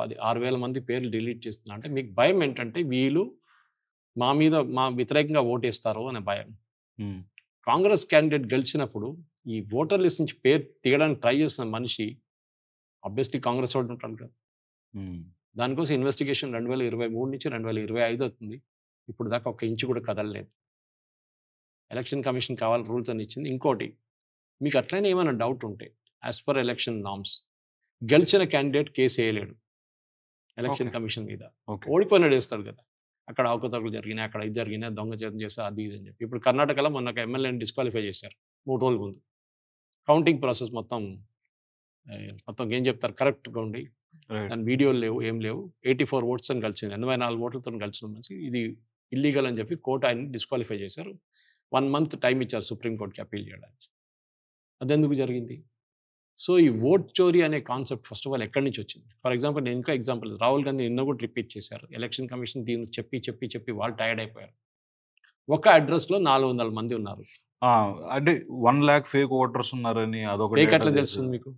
6,000 మంది పేర్లు డిలీట్ చేస్తున్నారంటే మీకు భయం ఏంటంటే వీళ్ళు మా వ్యతిరేకంగా ఓటేస్తారు అనే భయం. కాంగ్రెస్ క్యాండిడేట్ గెలిచినప్పుడు ఈ ఓటర్ లిస్ట్ నుంచి పేరు తీయడానికి ట్రై చేసిన మనిషి ఆబ్వియస్లీ కాంగ్రెస్ వాడు ఉంటాడు కదా. దానికోసం ఇన్వెస్టిగేషన్ 2023 నుంచి 2025 అవుతుంది. ఇప్పుడు దాకా ఒక ఇంచు కూడా కదలలేదు. ఎలక్షన్ కమిషన్ కావాలి రూల్స్ అని ఇచ్చింది. ఇంకోటి, మీకు అట్లనే ఏమైనా డౌట్ ఉంటే యాజ్ పర్ ఎలక్షన్ నామ్స్ గెలిచిన క్యాండిడేట్ కేసు వేయలేడు ఎలక్షన్ కమిషన్ మీద. ఓడిపోయినాడు వేస్తాడు కదా. అక్కడ అవకతవకలు జరిగినాయి, అక్కడ ఇది జరిగినాయి, దొంగచారం చేస్తే అది ఇది అని చెప్పి. ఇప్పుడు కర్ణాటకలో మొన్న ఒక ఎమ్మెల్యేని డిస్క్వాలిఫై చేశారు 3 రోజుల ముందు. కౌంటింగ్ ప్రాసెస్ మొత్తం ఏం చెప్తారు కరెక్ట్గా ఉండి దాని వీడియోలు లేవు, ఏం లేవు. 84 votes అని కలిసింది, 84 ఓట్లతో కలిసిన మంచి ఇది ఇల్లీగల్ అని చెప్పి కోర్టు ఆయన్ని డిస్క్వాలిఫై చేశారు. 1 month టైం ఇచ్చారు సుప్రీంకోర్టుకి అప్పీల్ చేయడానికి. అదెందుకు జరిగింది? సో ఈ ఓట్ చోరీ అనే కాన్సెప్ట్ ఫస్ట్ ఆఫ్ ఆల్ ఎక్కడి నుంచి వచ్చింది? ఫర్ ఎగ్జాంపుల్ నేను ఇంకా ఎగ్జాంపుల్, రాహుల్ గాంధీ నిన్న కూడా రిపీట్ చేశారు. ఎలక్షన్ కమిషన్ దీన్ని చెప్పి వాళ్ళు టైర్డ్ అయిపోయారు. ఒక అడ్రస్లో 400 మంది ఉన్నారు. అంటే 1 lakh ఫేక్ ఓటర్స్ ఉన్నారని అదొక ఫేక్ ఎట్లా తెలుస్తుంది మీకు?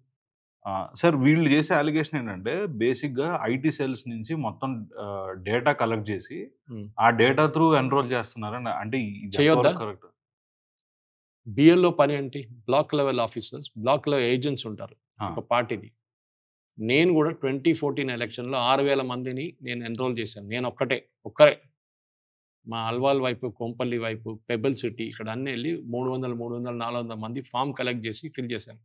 సార్ వీళ్ళు చేసే అలిగేషన్ ఏంటంటే బేసిక్గా IT సెల్స్ నుంచి మొత్తం డేటా కలెక్ట్ చేసి ఆ డేటా త్రూ ఎన్రోల్ చేస్తున్నారని. అంటే చేయొద్దా? కరెక్ట్. BLO పని ఏంటి? Block level officers, block level agents ఉంటారు ఒక పార్టీది. నేను కూడా 2014 ఎలక్షన్లో 6,000 మందిని నేను ఎన్రోల్ చేశాను. నేను ఒక్కరే మా అల్వాల్ వైపు, కొంపల్లి వైపు, పెబల్ సిటీ ఇక్కడ అన్నీ వెళ్ళి 300, 400 మంది ఫామ్ కలెక్ట్ చేసి ఫిల్ చేశాను.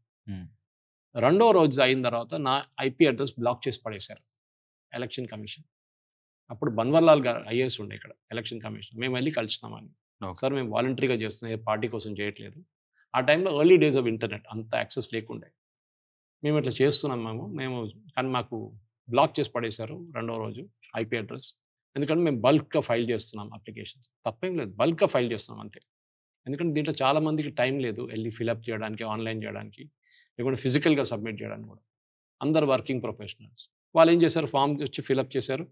రెండో రోజు అయిన తర్వాత నా IP అడ్రస్ బ్లాక్ చేసి పడేశారు ఎలక్షన్ కమిషన్. అప్పుడు బన్వర్లాల్ గారు IAS ఉండే ఇక్కడ ఎలక్షన్ కమిషన్. మేము వెళ్ళి కలిసినామని, సార్ మేము వాలంటరీగా చేస్తున్నాం, ఏ పార్టీ కోసం చేయట్లేదు. ఆ టైంలో ఎర్లీ డేస్ ఆఫ్ ఇంటర్నెట్, అంత యాక్సెస్ లేకుండే. మేము ఇట్లా చేస్తున్నాం మేము కానీ మాకు బ్లాక్ చేసి పడేశారు రెండో రోజు IP అడ్రస్. ఎందుకంటే మేము బల్క్గా ఫైల్ చేస్తున్నాం అప్లికేషన్స్. తప్పేం లేదు, బల్క్గా ఫైల్ చేస్తున్నాం అంతే. ఎందుకంటే దీంట్లో చాలామందికి టైం లేదు వెళ్ళి ఫిలప్ చేయడానికి, ఆన్లైన్ చేయడానికి, లేకుంటే ఫిజికల్గా సబ్మిట్ చేయడానికి కూడా. అందరు వర్కింగ్ ప్రొఫెషనల్స్. వాళ్ళు ఏం చేశారు, ఫామ్ వచ్చి ఫిలప్ చేశారు,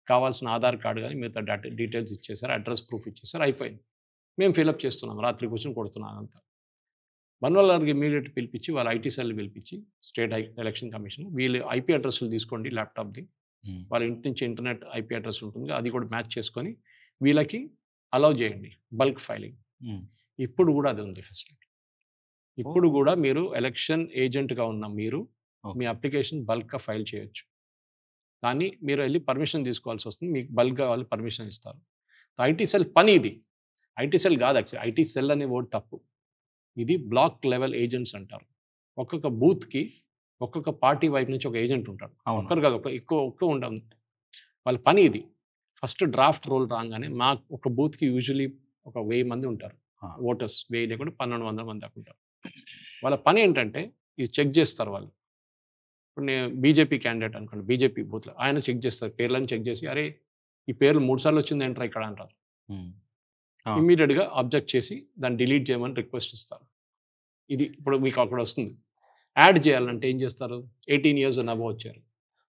కావాల్సిన ఆధార్ కార్డు కానీ మిగతా డీటెయిల్స్ ఇచ్చేశారు, అడ్రస్ ప్రూఫ్ ఇచ్చేశారు, అయిపోయింది. మేము ఫిలప్ చేస్తున్నాం, రాత్రి కూర్చొని కొడుతున్నాం అంతా. బన్వర్లాల్కి ఇమీడియట్ పిలిపించి వాళ్ళ IT సెల్ పిలిపించి స్టేట్ ఎలక్షన్ కమిషన్ వీళ్ళు IP అడ్రస్లు తీసుకోండి ల్యాప్టాప్ది, వాళ్ళ ఇంటి నుంచి ఇంటర్నెట్ IP అడ్రస్ ఉంటుంది, అది కూడా మ్యాచ్ చేసుకొని వీళ్ళకి అలౌ చేయండి బల్క్ ఫైలింగ్. ఇప్పుడు కూడా అది ఉంది ఫెసిలిటీ. ఇప్పుడు కూడా మీరు ఎలక్షన్ ఏజెంట్గా ఉన్న మీరు మీ అప్లికేషన్ బల్క్గా ఫైల్ చేయొచ్చు. కానీ మీరు వెళ్ళి పర్మిషన్ తీసుకోవాల్సి వస్తుంది, మీకు బల్క్గా వాళ్ళు పర్మిషన్ ఇస్తారు. IT సెల్ పని ఇది. IT సెల్ కాదు యాక్చువల్లీ, IT సెల్ అనే వర్డ్ తప్పు. ఇది బ్లాక్ లెవెల్ ఏజెంట్స్ అంటారు. ఒక్కొక్క బూత్కి ఒక్కొక్క పార్టీ వైపు నుంచి ఒక ఏజెంట్ ఉంటాడు. ఒక్కరు కాదు, ఎక్కువ ఉండదు. వాళ్ళ పని ఇది. ఫస్ట్ డ్రాఫ్ట్ రోల్ రాగానే ఒక బూత్కి యూజువలీ ఒక 1000 మంది ఉంటారు ఓటర్స్. 1000 లేకుండా 1200 మంది దాకా ఉంటారు. వాళ్ళ పని ఏంటంటే ఇది చెక్ చేస్తారు వాళ్ళు. ఇప్పుడు నేను బీజేపీ క్యాండిడేట్ అనుకోండి, బీజేపీ బూత్లో ఆయన చెక్ చేస్తారు, పేర్లను చెక్ చేసి అరే ఈ పేర్లు 3 సార్లు వచ్చింది ఏంట్రా ఇక్కడ అంటారు. ఇమ్మీడియట్గా అబ్జెక్ట్ చేసి దాన్ని డిలీట్ చేయమని రిక్వెస్ట్ ఇస్తారు. ఇది ఇప్పుడు మీకు అక్కడ వస్తుంది. యాడ్ చేయాలంటే ఏం చేస్తారు, 18 years and above వచ్చారు.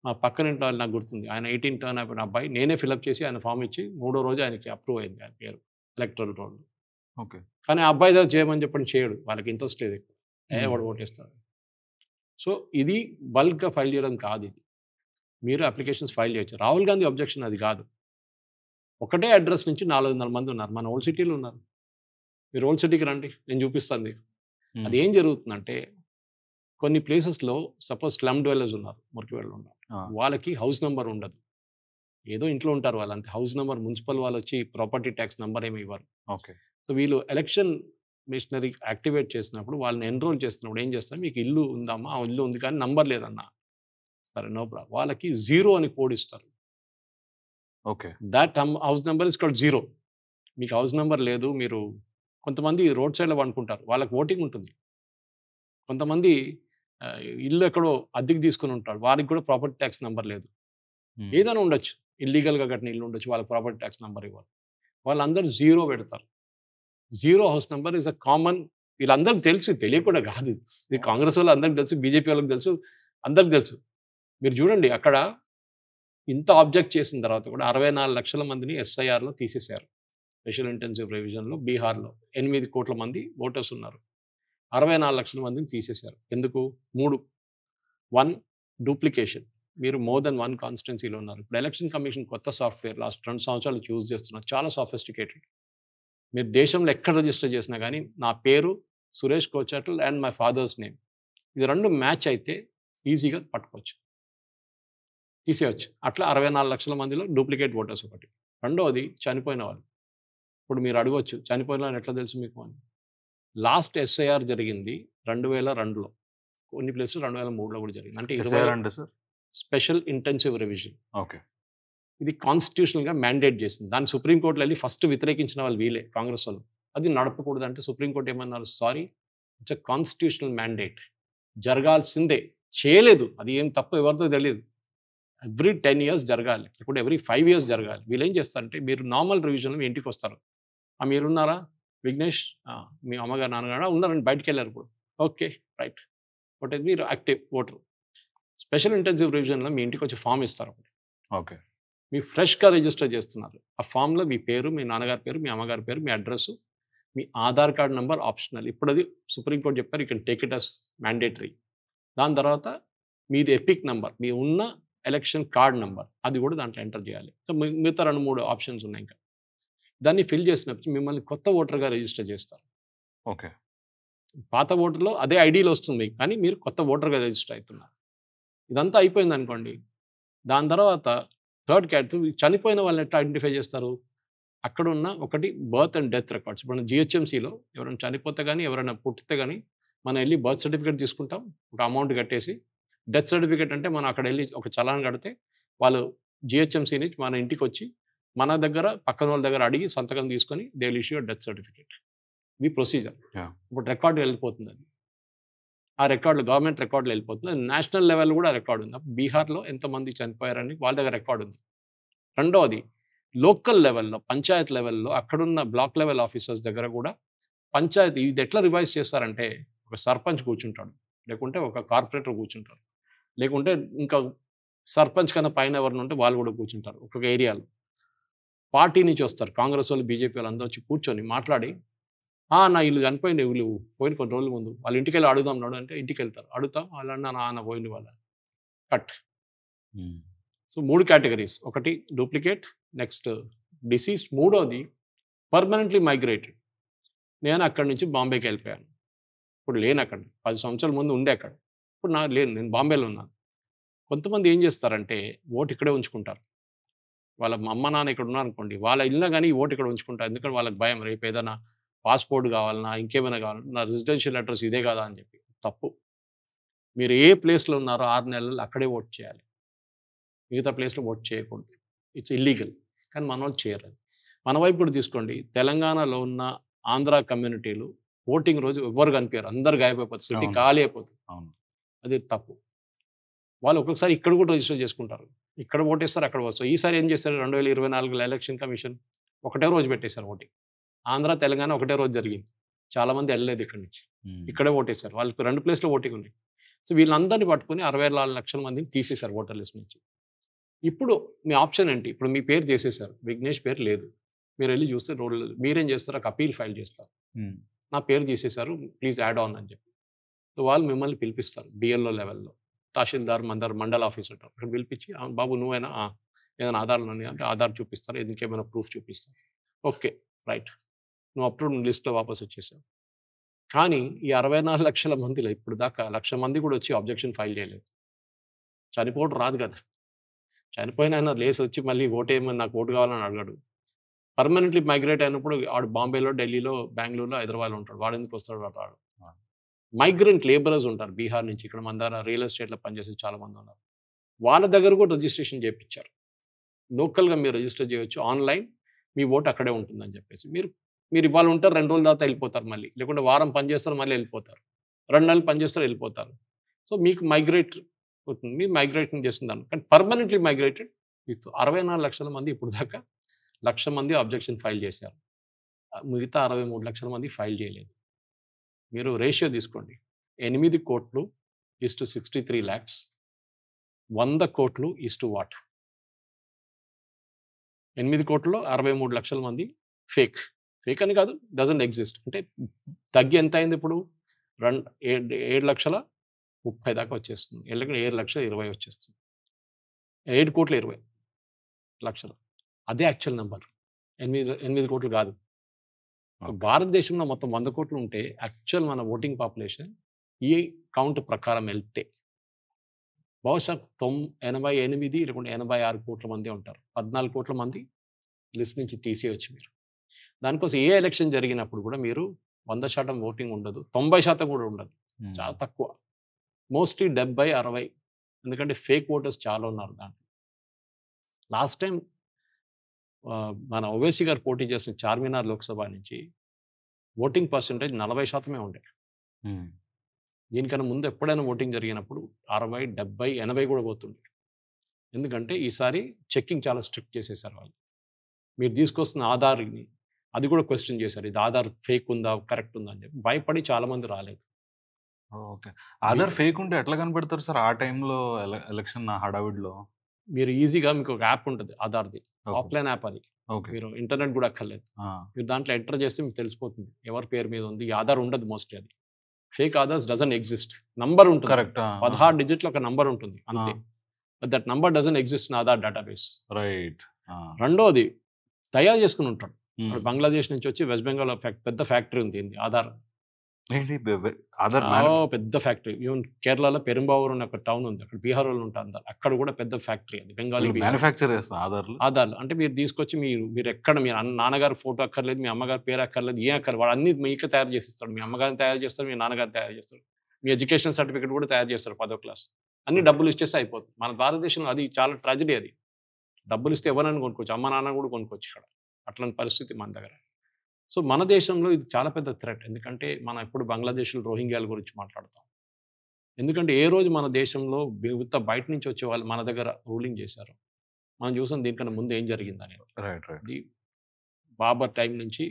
మా పక్కన ఇంట్లో నాకు గుర్తుంది, ఆయన 18 టర్న్ అయిపోయిన అబ్బాయి, నేనే ఫిలప్ చేసి ఆయన ఫామ్ ఇచ్చి 3వ రోజు ఆయనకి అప్రూవ్ అయింది ఆయన పేరు ఎలక్టరల్ రోల్. కానీ ఆ అబ్బాయి దగ్గర చేయమని చెప్పండి చేయడు, వాళ్ళకి ఇంట్రెస్ట్ లేదు ఎక్కువ. వాడు ఓటేస్తాడు. సో ఇది బల్క్గా ఫైల్ చేయడం కాదు. ఇది మీరు అప్లికేషన్స్ ఫైల్ చేయొచ్చు. రాహుల్ గాంధీ అబ్జెక్షన్ అది కాదు. ఒకటే అడ్రస్ నుంచి 400 మంది ఉన్నారు. మన ఓల్డ్ సిటీలో ఉన్నారు. మీరు ఓల్డ్ సిటీకి రండి, నేను చూపిస్తాను మీకు. అది ఏం జరుగుతుందంటే కొన్ని ప్లేసెస్లో సపోజ్ స్లమ్ డ్వెల్లర్స్ ఉన్నారు, మురికివాళ్ళు ఉన్నారు, వాళ్ళకి హౌస్ నెంబర్ ఉండదు. ఏదో ఇంట్లో ఉంటారు వాళ్ళు అంతే. హౌస్ నెంబర్ మున్సిపల్ వాళ్ళు వచ్చి ప్రాపర్టీ ట్యాక్స్ నెంబర్ ఏమి ఇవ్వరు. ఓకే. సో వీళ్ళు ఎలక్షన్ మిషనరీ యాక్టివేట్ చేసినప్పుడు వాళ్ళని ఎన్రోల్ చేస్తున్నప్పుడు ఏం చేస్తారు, మీకు ఇల్లు ఉందమ్మా, ఆ ఇల్లు ఉంది కానీ నంబర్ లేదన్నా, సరే నో ప్రాబ్లం, వాళ్ళకి 0 అని కోడ్ ఇస్తారు. Okay. That house number is called 0. మీకు హౌస్ నెంబర్ లేదు, మీరు కొంతమంది రోడ్ సైడ్లో అనుకుంటారు, వాళ్ళకి ఓటింగ్ ఉంటుంది. కొంతమంది ఇల్లు ఎక్కడో అద్దెకి తీసుకుని ఉంటాడు, వారికి కూడా ప్రాపర్టీ ట్యాక్స్ నెంబర్ లేదు. ఏదైనా ఉండొచ్చు, ఇల్లీగల్గా కట్టిన ఇల్లు ఉండొచ్చు, వాళ్ళకి ప్రాపర్టీ ట్యాక్స్ నెంబర్ ఇవ్వాలి. వాళ్ళందరూ 0 పెడతారు. 0 house number is a common, వీళ్ళందరికీ తెలుసు, తెలియకుండా కాదు. ఇది కాంగ్రెస్ వాళ్ళు అందరికి తెలుసు, బీజేపీ వాళ్ళకి తెలుసు, అందరికి తెలుసు. మీరు చూడండి అక్కడ ఇంత ఆబ్జెక్ట్ చేసిన తర్వాత కూడా 64 లక్షల మందిని ఎస్ఐఆర్లో తీసేశారు. స్పెషల్ ఇంటెన్సివ్ రివిజన్లో బీహార్లో 8 కోట్ల మంది ఓటర్స్ ఉన్నారు. 64 లక్షల మందిని తీసేశారు. ఎందుకు? 3. 1 డూప్లికేషన్, మీరు మోర్ దెన్ 1 కాన్స్టిట్యున్సీలో ఉన్నారు. ఇప్పుడు ఎలక్షన్ కమిషన్ కొత్త సాఫ్ట్వేర్ లాస్ట్ 2 సంవత్సరాలు యూజ్ చేస్తున్నారు, చాలా సాఫిస్టికేటెడ్. మీరు దేశంలో ఎక్కడ రిజిస్టర్ చేసినా కానీ నా పేరు Suresh Kocharla and my father's name, ఇది 2 మ్యాచ్ అయితే ఈజీగా పట్టుకోవచ్చు, తీసేయచ్చు. అట్లా 64 లక్షల మందిలో డూప్లికేట్ ఓటర్స్ ఒకటి. రెండవది చనిపోయిన వాళ్ళు. ఇప్పుడు మీరు అడగవచ్చు, చనిపోయిన వాళ్ళు ఎట్లా తెలుసు మీకు అని. లాస్ట్ ఎస్ఐఆర్ జరిగింది 2002లో, కొన్ని ప్లేసెస్ 2003లో కూడా జరిగింది. అంటే 20 స్పెషల్ ఇంటెన్సివ్ రివిజన్. ఓకే. ఇది కాన్స్టిట్యూషనల్గా మ్యాండేట్ చేసింది. దాన్ని సుప్రీంకోర్టులో వెళ్ళి ఫస్ట్ వ్యతిరేకించిన వాళ్ళు వీలే, కాంగ్రెస్ వాళ్ళు. అది నడపకూడదు అంటే సుప్రీంకోర్టు ఏమన్నారు, sorry it's a constitutional mandate, జరగాల్సిందే, చేయలేదు, అది ఏం తప్పు ఎవరితో తెలియదు. ఎవ్రీ 10 years జరగాలి, ఇప్పుడు ఎవ్రీ 5 years జరగాలి. వీళ్ళు ఏం చేస్తారంటే, మీరు నార్మల్ రివిజన్లో మీ ఇంటికి వస్తారు, మీరున్నారా విఘ్నేష్, మీ అమ్మగారు నాన్నగారు ఉన్నారని, బయటికి వెళ్ళారు ఇప్పుడు, ఓకే రైట్, ఒకటి మీరు యాక్టివ్ ఓటర్. స్పెషల్ ఇంటెన్సివ్ రివిజన్లో మీ ఇంటికి వచ్చి ఫామ్ ఇస్తారు ఒకటి. ఓకే. మీ ఫ్రెష్గా రిజిస్టర్ చేస్తున్నారు. ఆ ఫామ్లో మీ పేరు, మీ నాన్నగారి పేరు, మీ అమ్మగారి పేరు, మీ అడ్రస్, మీ ఆధార్ కార్డ్ నెంబర్ ఆప్షనల్. ఇప్పుడు అది సుప్రీంకోర్టు చెప్పారు, you can take it as mandatory. దాని తర్వాత మీది ఎపిక్ నెంబర్, మీ ఉన్న ఎలక్షన్ కార్డ్ నెంబర్, అది కూడా దాంట్లో ఎంటర్ చేయాలి. సో మిగతా 2-3 ఆప్షన్స్ ఉన్నాయి. ఇంకా దాన్ని ఫిల్ చేసినప్పుడు మిమ్మల్ని కొత్త ఓటర్గా రిజిస్టర్ చేస్తారు. ఓకే. పాత ఓటర్లో అదే ఐడీలో వస్తుంది, కానీ మీరు కొత్త ఓటర్గా రిజిస్టర్ అవుతున్నారు. ఇదంతా అయిపోయింది అనుకోండి. దాని తర్వాత థర్డ్ కేటగిరీ, చనిపోయిన వాళ్ళని ఎట్లా ఐడెంటిఫై చేస్తారు, అక్కడ ఉన్న ఒకటి బర్త్ అండ్ డెత్ రికార్డ్స్. ఇప్పుడు జిహెచ్ఎంసీలో ఎవరైనా చనిపోతే కానీ, ఎవరైనా పుట్టితే కానీ మనం వెళ్ళి బర్త్ సర్టిఫికేట్ తీసుకుంటాం, ఒక అమౌంట్ కట్టేసి. డెత్ సర్టిఫికేట్ అంటే మనం అక్కడ వెళ్ళి ఒక చలాన్ కడితే వాళ్ళు జిహెచ్ఎంసీ నుంచి మన ఇంటికి వచ్చి మన దగ్గర పక్కన వాళ్ళ దగ్గర అడిగి సంతకం తీసుకొని they will issue death certificate. ఇది ప్రొసీజర్. ఇప్పుడు రికార్డు వెళ్ళిపోతుంది, అది ఆ రికార్డులు గవర్నమెంట్ రికార్డులు వెళ్ళిపోతుంది. అది నేషనల్ లెవెల్ కూడా రికార్డు ఉంది. బీహార్లో ఎంతమంది చనిపోయారని వాళ్ళ దగ్గర రికార్డు ఉంది. రెండవది లోకల్ లెవెల్లో, పంచాయత్ లెవెల్లో, అక్కడున్న బ్లాక్ లెవెల్ ఆఫీసర్స్ దగ్గర కూడా పంచాయతీ ఇది ఎట్లా రివైజ్ చేస్తారంటే, ఒక సర్పంచ్ కూర్చుంటాడు, లేకుంటే ఒక కార్పొరేటర్ కూర్చుంటారు, లేకుంటే ఇంకా సర్పంచ్ కన్నా పైన ఎవరిని ఉంటే వాళ్ళు కూడా కూర్చుంటారు. ఒక్కొక్క ఏరియాలో పార్టీ నుంచి వస్తారు, కాంగ్రెస్ వాళ్ళు, బీజేపీ వాళ్ళు అందరూ వచ్చి కూర్చొని మాట్లాడి, నా ఇల్లు చనిపోయింది, వీళ్ళు పోయిన కొన్ని రోజుల ముందు, వాళ్ళ ఇంటికి వెళ్ళి అడుగుదాం నాడు అంటే ఇంటికి వెళ్తారు, అడుగుతాం వాళ్ళన్నా నాన్న పోయింది వాళ్ళ కట్. సో 3 కేటగిరీస్, ఒకటి డూప్లికేట్, నెక్స్ట్ డిసీజ్, మూడోది పర్మనెంట్లీ మైగ్రేటెడ్. నేను అక్కడి నుంచి బాంబేకి వెళ్ళిపోయాను, ఇప్పుడు లేను అక్కడ, 10 సంవత్సరాల ముందు ఉండే అక్కడ, ఇప్పుడు లేను, నేను బాంబేలో ఉన్నాను. కొంతమంది ఏం చేస్తారంటే ఓటు ఇక్కడే ఉంచుకుంటారు. వాళ్ళ అమ్మ నాన్న ఇక్కడ ఉన్నారనుకోండి, వాళ్ళ ఇల్లు కానీ ఓటు ఇక్కడ ఉంచుకుంటారు. ఎందుకంటే వాళ్ళకి భయం, రేపు ఏదైనా పాస్పోర్ట్ కావాలన్నా, ఇంకేమైనా కావాలన్నా, నా రెసిడెన్షియల్ అడ్రస్ ఇదే కదా అని చెప్పి. తప్పు. మీరు ఏ ప్లేస్లో ఉన్నారో 6 నెలలు అక్కడే ఓట్ చేయాలి, మిగతా ప్లేస్లో ఓట్ చేయకూడదు. It's illegal. కానీ మన వాళ్ళు చేయరు. మన వైపు కూడా తీసుకోండి, తెలంగాణలో ఉన్న ఆంధ్ర కమ్యూనిటీలు ఓటింగ్ రోజు ఎవ్వరు కనిపించారు, అందరు గాయపోతుంది, సిటీ ఖాళీ అయిపోతుంది. అది తప్పు. వాళ్ళు ఒక్కొక్కసారి ఇక్కడ కూడా రిజిస్టర్ చేసుకుంటారు, ఇక్కడ ఓటేస్తారు, అక్కడ వస్తారు. ఈసారి ఏం చేస్తారు, 2024 ఎలక్షన్ కమిషన్ ఒకటే రోజు పెట్టేశారు ఓటింగ్. ఆంధ్ర తెలంగాణ ఒకటే రోజు జరిగింది, చాలామంది వెళ్ళలేదు ఇక్కడి నుంచి, ఇక్కడే ఓటేస్తారు. వాళ్ళకి 2 ప్లేస్లో ఓటింగ్ ఉంది. సో వీళ్ళందరినీ పట్టుకొని 64 లక్షల మందిని తీసేశారు ఓటర్ లిస్ట్ నుంచి. ఇప్పుడు మీ ఆప్షన్ ఏంటి, ఇప్పుడు మీ పేరు చేసేసారు, విఘ్నేష్ పేరు లేదు, మీరు వెళ్ళి చూస్తే రోడ్లు, మీరేం చేస్తారు, ఒక అపీల్ ఫైల్ చేస్తారు, నా పేరు తీసేశారు ప్లీజ్ యాడ్ ఆన్ అని చెప్పి. సో వాళ్ళు మిమ్మల్ని పిలిపిస్తారు బిఎల్ఓ లెవెల్లో, తహసీల్దార్ మండల ఆఫీసర్ అక్కడ పిలిపించి బాబు నువ్వైనా ఏదైనా ఆధారాలు ఉన్నాయి అంటే ఆధార్ చూపిస్తారు, ఇంకేమైనా ప్రూఫ్ చూపిస్తారు. ఓకే రైట్, నువ్వు అప్పుడు లిస్ట్లో వాపస్ వచ్చేసావు. కానీ ఈ 64 లక్షల మందిలో ఇప్పుడు దాకా 1,00,000 మంది కూడా వచ్చి అబ్జెక్షన్ ఫైల్ చేయలేదు. చనిపోవడం రాదు కదా, చనిపోయిన ఆయన లేసి వచ్చి మళ్ళీ ఓటు ఏమని నాకు ఓటు కావాలని అడగడు. పర్మనెంట్లీ మైగ్రేట్ అయినప్పుడు వాడు బాంబేలో, ఢిల్లీలో, బెంగళూరులో, హైదరాబాద్లో ఉంటాడు. వాడు ఎందుకు వస్తాడు? వాడు రాడు. మైగ్రెంట్ లేబరర్స్ ఉంటారు బీహార్ నుంచి, ఇక్కడ మన దగ్గర రియల్ ఎస్టేట్లో పనిచేసే చాలా మంది ఉన్నారు. వాళ్ళ దగ్గర కూడా రిజిస్ట్రేషన్ చేయించారు. లోకల్గా మీరు రిజిస్టర్ చేయొచ్చు, ఆన్లైన్ మీ ఓటు అక్కడే ఉంటుందని చెప్పేసి. మీరు ఇవాళ ఉంటారు, 2 రోజుల తర్వాత వెళ్ళిపోతారు మళ్ళీ, లేకుంటే వారం పనిచేస్తారు మళ్ళీ వెళ్ళిపోతారు, 2 నెలలు పనిచేస్తారు వెళ్ళిపోతారు. సో మీకు మైగ్రేట్ అవుతుంది, మీరు మైగ్రేషన్ చేస్తున్నారు. కానీ పర్మనెంట్లీ మైగ్రేటెడ్ విత్ 64 లక్షల మంది ఇప్పుడు దాకా 1,00,000 మంది అబ్జెక్షన్ ఫైల్ చేశారు. మిగతా 63 లక్షల మంది ఫైల్ చేయలేదు. మీరు రేషియో తీసుకోండి, 8 కోట్లు ఈస్ టు 63 lakhs, 100 కోట్లు ఈస్ టు వాట్? 8 కోట్లలో 63 లక్షల మంది ఫేక్ అని కాదు, డజంట్ ఎగ్జిస్ట్. అంటే తగ్గి ఎంత అయింది ఇప్పుడు? 7,30,000 దాకా వచ్చేస్తుంది, 7,20,000 వచ్చేస్తుంది, 7,20,00,000. అదే యాక్చువల్ నెంబర్, 8 కోట్లు కాదు. భారతదేశంలో మొత్తం 100 కోట్లు ఉంటే యాక్చువల్ మన ఓటింగ్ పాపులేషన్ ఈ కౌంట్ ప్రకారం వెళ్తే బహుశా 88 లేకుంటే 86 కోట్ల మంది ఉంటారు. 14 కోట్ల మంది లిస్ట్ నుంచి తీసేయచ్చు మీరు. దానికోసం ఏ ఎలక్షన్ జరిగినప్పుడు కూడా మీరు 100% ఓటింగ్ ఉండదు, 90% కూడా ఉండదు, చాలా తక్కువ. మోస్ట్లీ 70-60, ఎందుకంటే ఫేక్ ఓటర్స్ చాలా ఉన్నారు దాంట్లో. లాస్ట్ టైం మన ఓవైసీ గారు పోటీ చేసిన చార్మినార్ లోక్సభ నుంచి ఓటింగ్ పర్సెంటేజ్ 40% ఉండే. దీనికన్నా ముందు ఎప్పుడైనా ఓటింగ్ జరిగినప్పుడు 60, 70, 80 కూడా పోతుండే. ఎందుకంటే ఈసారి చెక్కింగ్ చాలా స్ట్రిక్ట్ చేసేసారు వాళ్ళు. మీరు తీసుకొస్తున్న ఆధార్ని అది కూడా క్వశ్చన్ చేశారు, ఇది ఆధార్ ఫేక్ ఉందా కరెక్ట్ ఉందా అని చెప్పి భయపడి చాలా మంది రాలేదు. ఓకే, ఆధార్ ఫేక్ ఉంటే ఎట్లా కనిపెడతారు సార్ ఆ టైంలో ఎలక్షన్ హడావిడిలో? మీరు ఈజీగా మీకు ఒక యాప్ ఉంటుంది ఆధార్ది, ఆఫ్లైన్ యాప్ అది. మీరు ఇంటర్నెట్ కూడా అక్కర్లేదు, మీరు దాంట్లో ఎంటర్ చేస్తే మీకు తెలిసిపోతుంది ఎవరి పేరు మీద ఉంది. ఈ ఆధార్ ఉండదు మోస్ట్లీ, అది fake Aadhaars doesn't exist. Number ఉంటుంది, కరెక్ట్, 16 డిజిట్లో ఒక నంబర్ ఉంటుంది అంతే. That number doesn't exist in Aadhaar database. Right. రెండోది తయారు చేసుకుని ఉంటాడు బంగ్లాదేశ్ నుంచి వచ్చి, వెస్ట్ బెంగాల్ పెద్ద ఫ్యాక్టరీ ఉంది ఆధార్, పెద్ద ఫ్యాక్టరీ. ఈవెన్ కేరళలో పెరుంబావూర్ అనే ఒక టౌన్ ఉంది, అక్కడ బీహార్ వాళ్ళు ఉంటారు, అక్కడ కూడా పెద్ద ఫ్యాక్టరీ అది, బెంగాలీ మ్యానుఫ్యాక్చర్ ఆధార్లు. అంటే మీరు తీసుకొచ్చి మీరు ఎక్కడ మీ నాన్నగారు ఫోటో అక్కర్లేదు, మీ అమ్మగారి పేరు అక్కర్లేదు, ఏం అక్కర్లేదు, వాడు అన్ని మీకు తయారు చేసిస్తాడు. మీ అమ్మగారిని తయారు చేస్తారు, మీ నాన్నగారిని తయారు చేస్తారు, మీ ఎడ్యుకేషన్ సర్టిఫికేట్ కూడా తయారు చేస్తారు 10వ క్లాస్. అన్ని డబ్బులు ఇచ్చేస్తే అయిపోతుంది. మన భారతదేశంలో అది చాలా ట్రాజడీ. అది డబ్బులు ఇస్తే ఎవరైనా కొనుక్కోవచ్చు, అమ్మ నాన్న కూడా కొనుక్కోవచ్చు ఇక్కడ, అట్లాంటి పరిస్థితి మన దగ్గర. సో మన దేశంలో ఇది చాలా పెద్ద థ్రెట్, ఎందుకంటే మనం ఎప్పుడు బంగ్లాదేశ్లో రోహింగ్యాల గురించి మాట్లాడతాం. ఎందుకంటే ఏ రోజు మన దేశంలో బయట నుంచి వచ్చే వాళ్ళు మన దగ్గర రూలింగ్ చేశారు, మనం చూసాం దీనికన్నా ముందు ఏం జరిగిందని. అది బాబర్ టైం నుంచి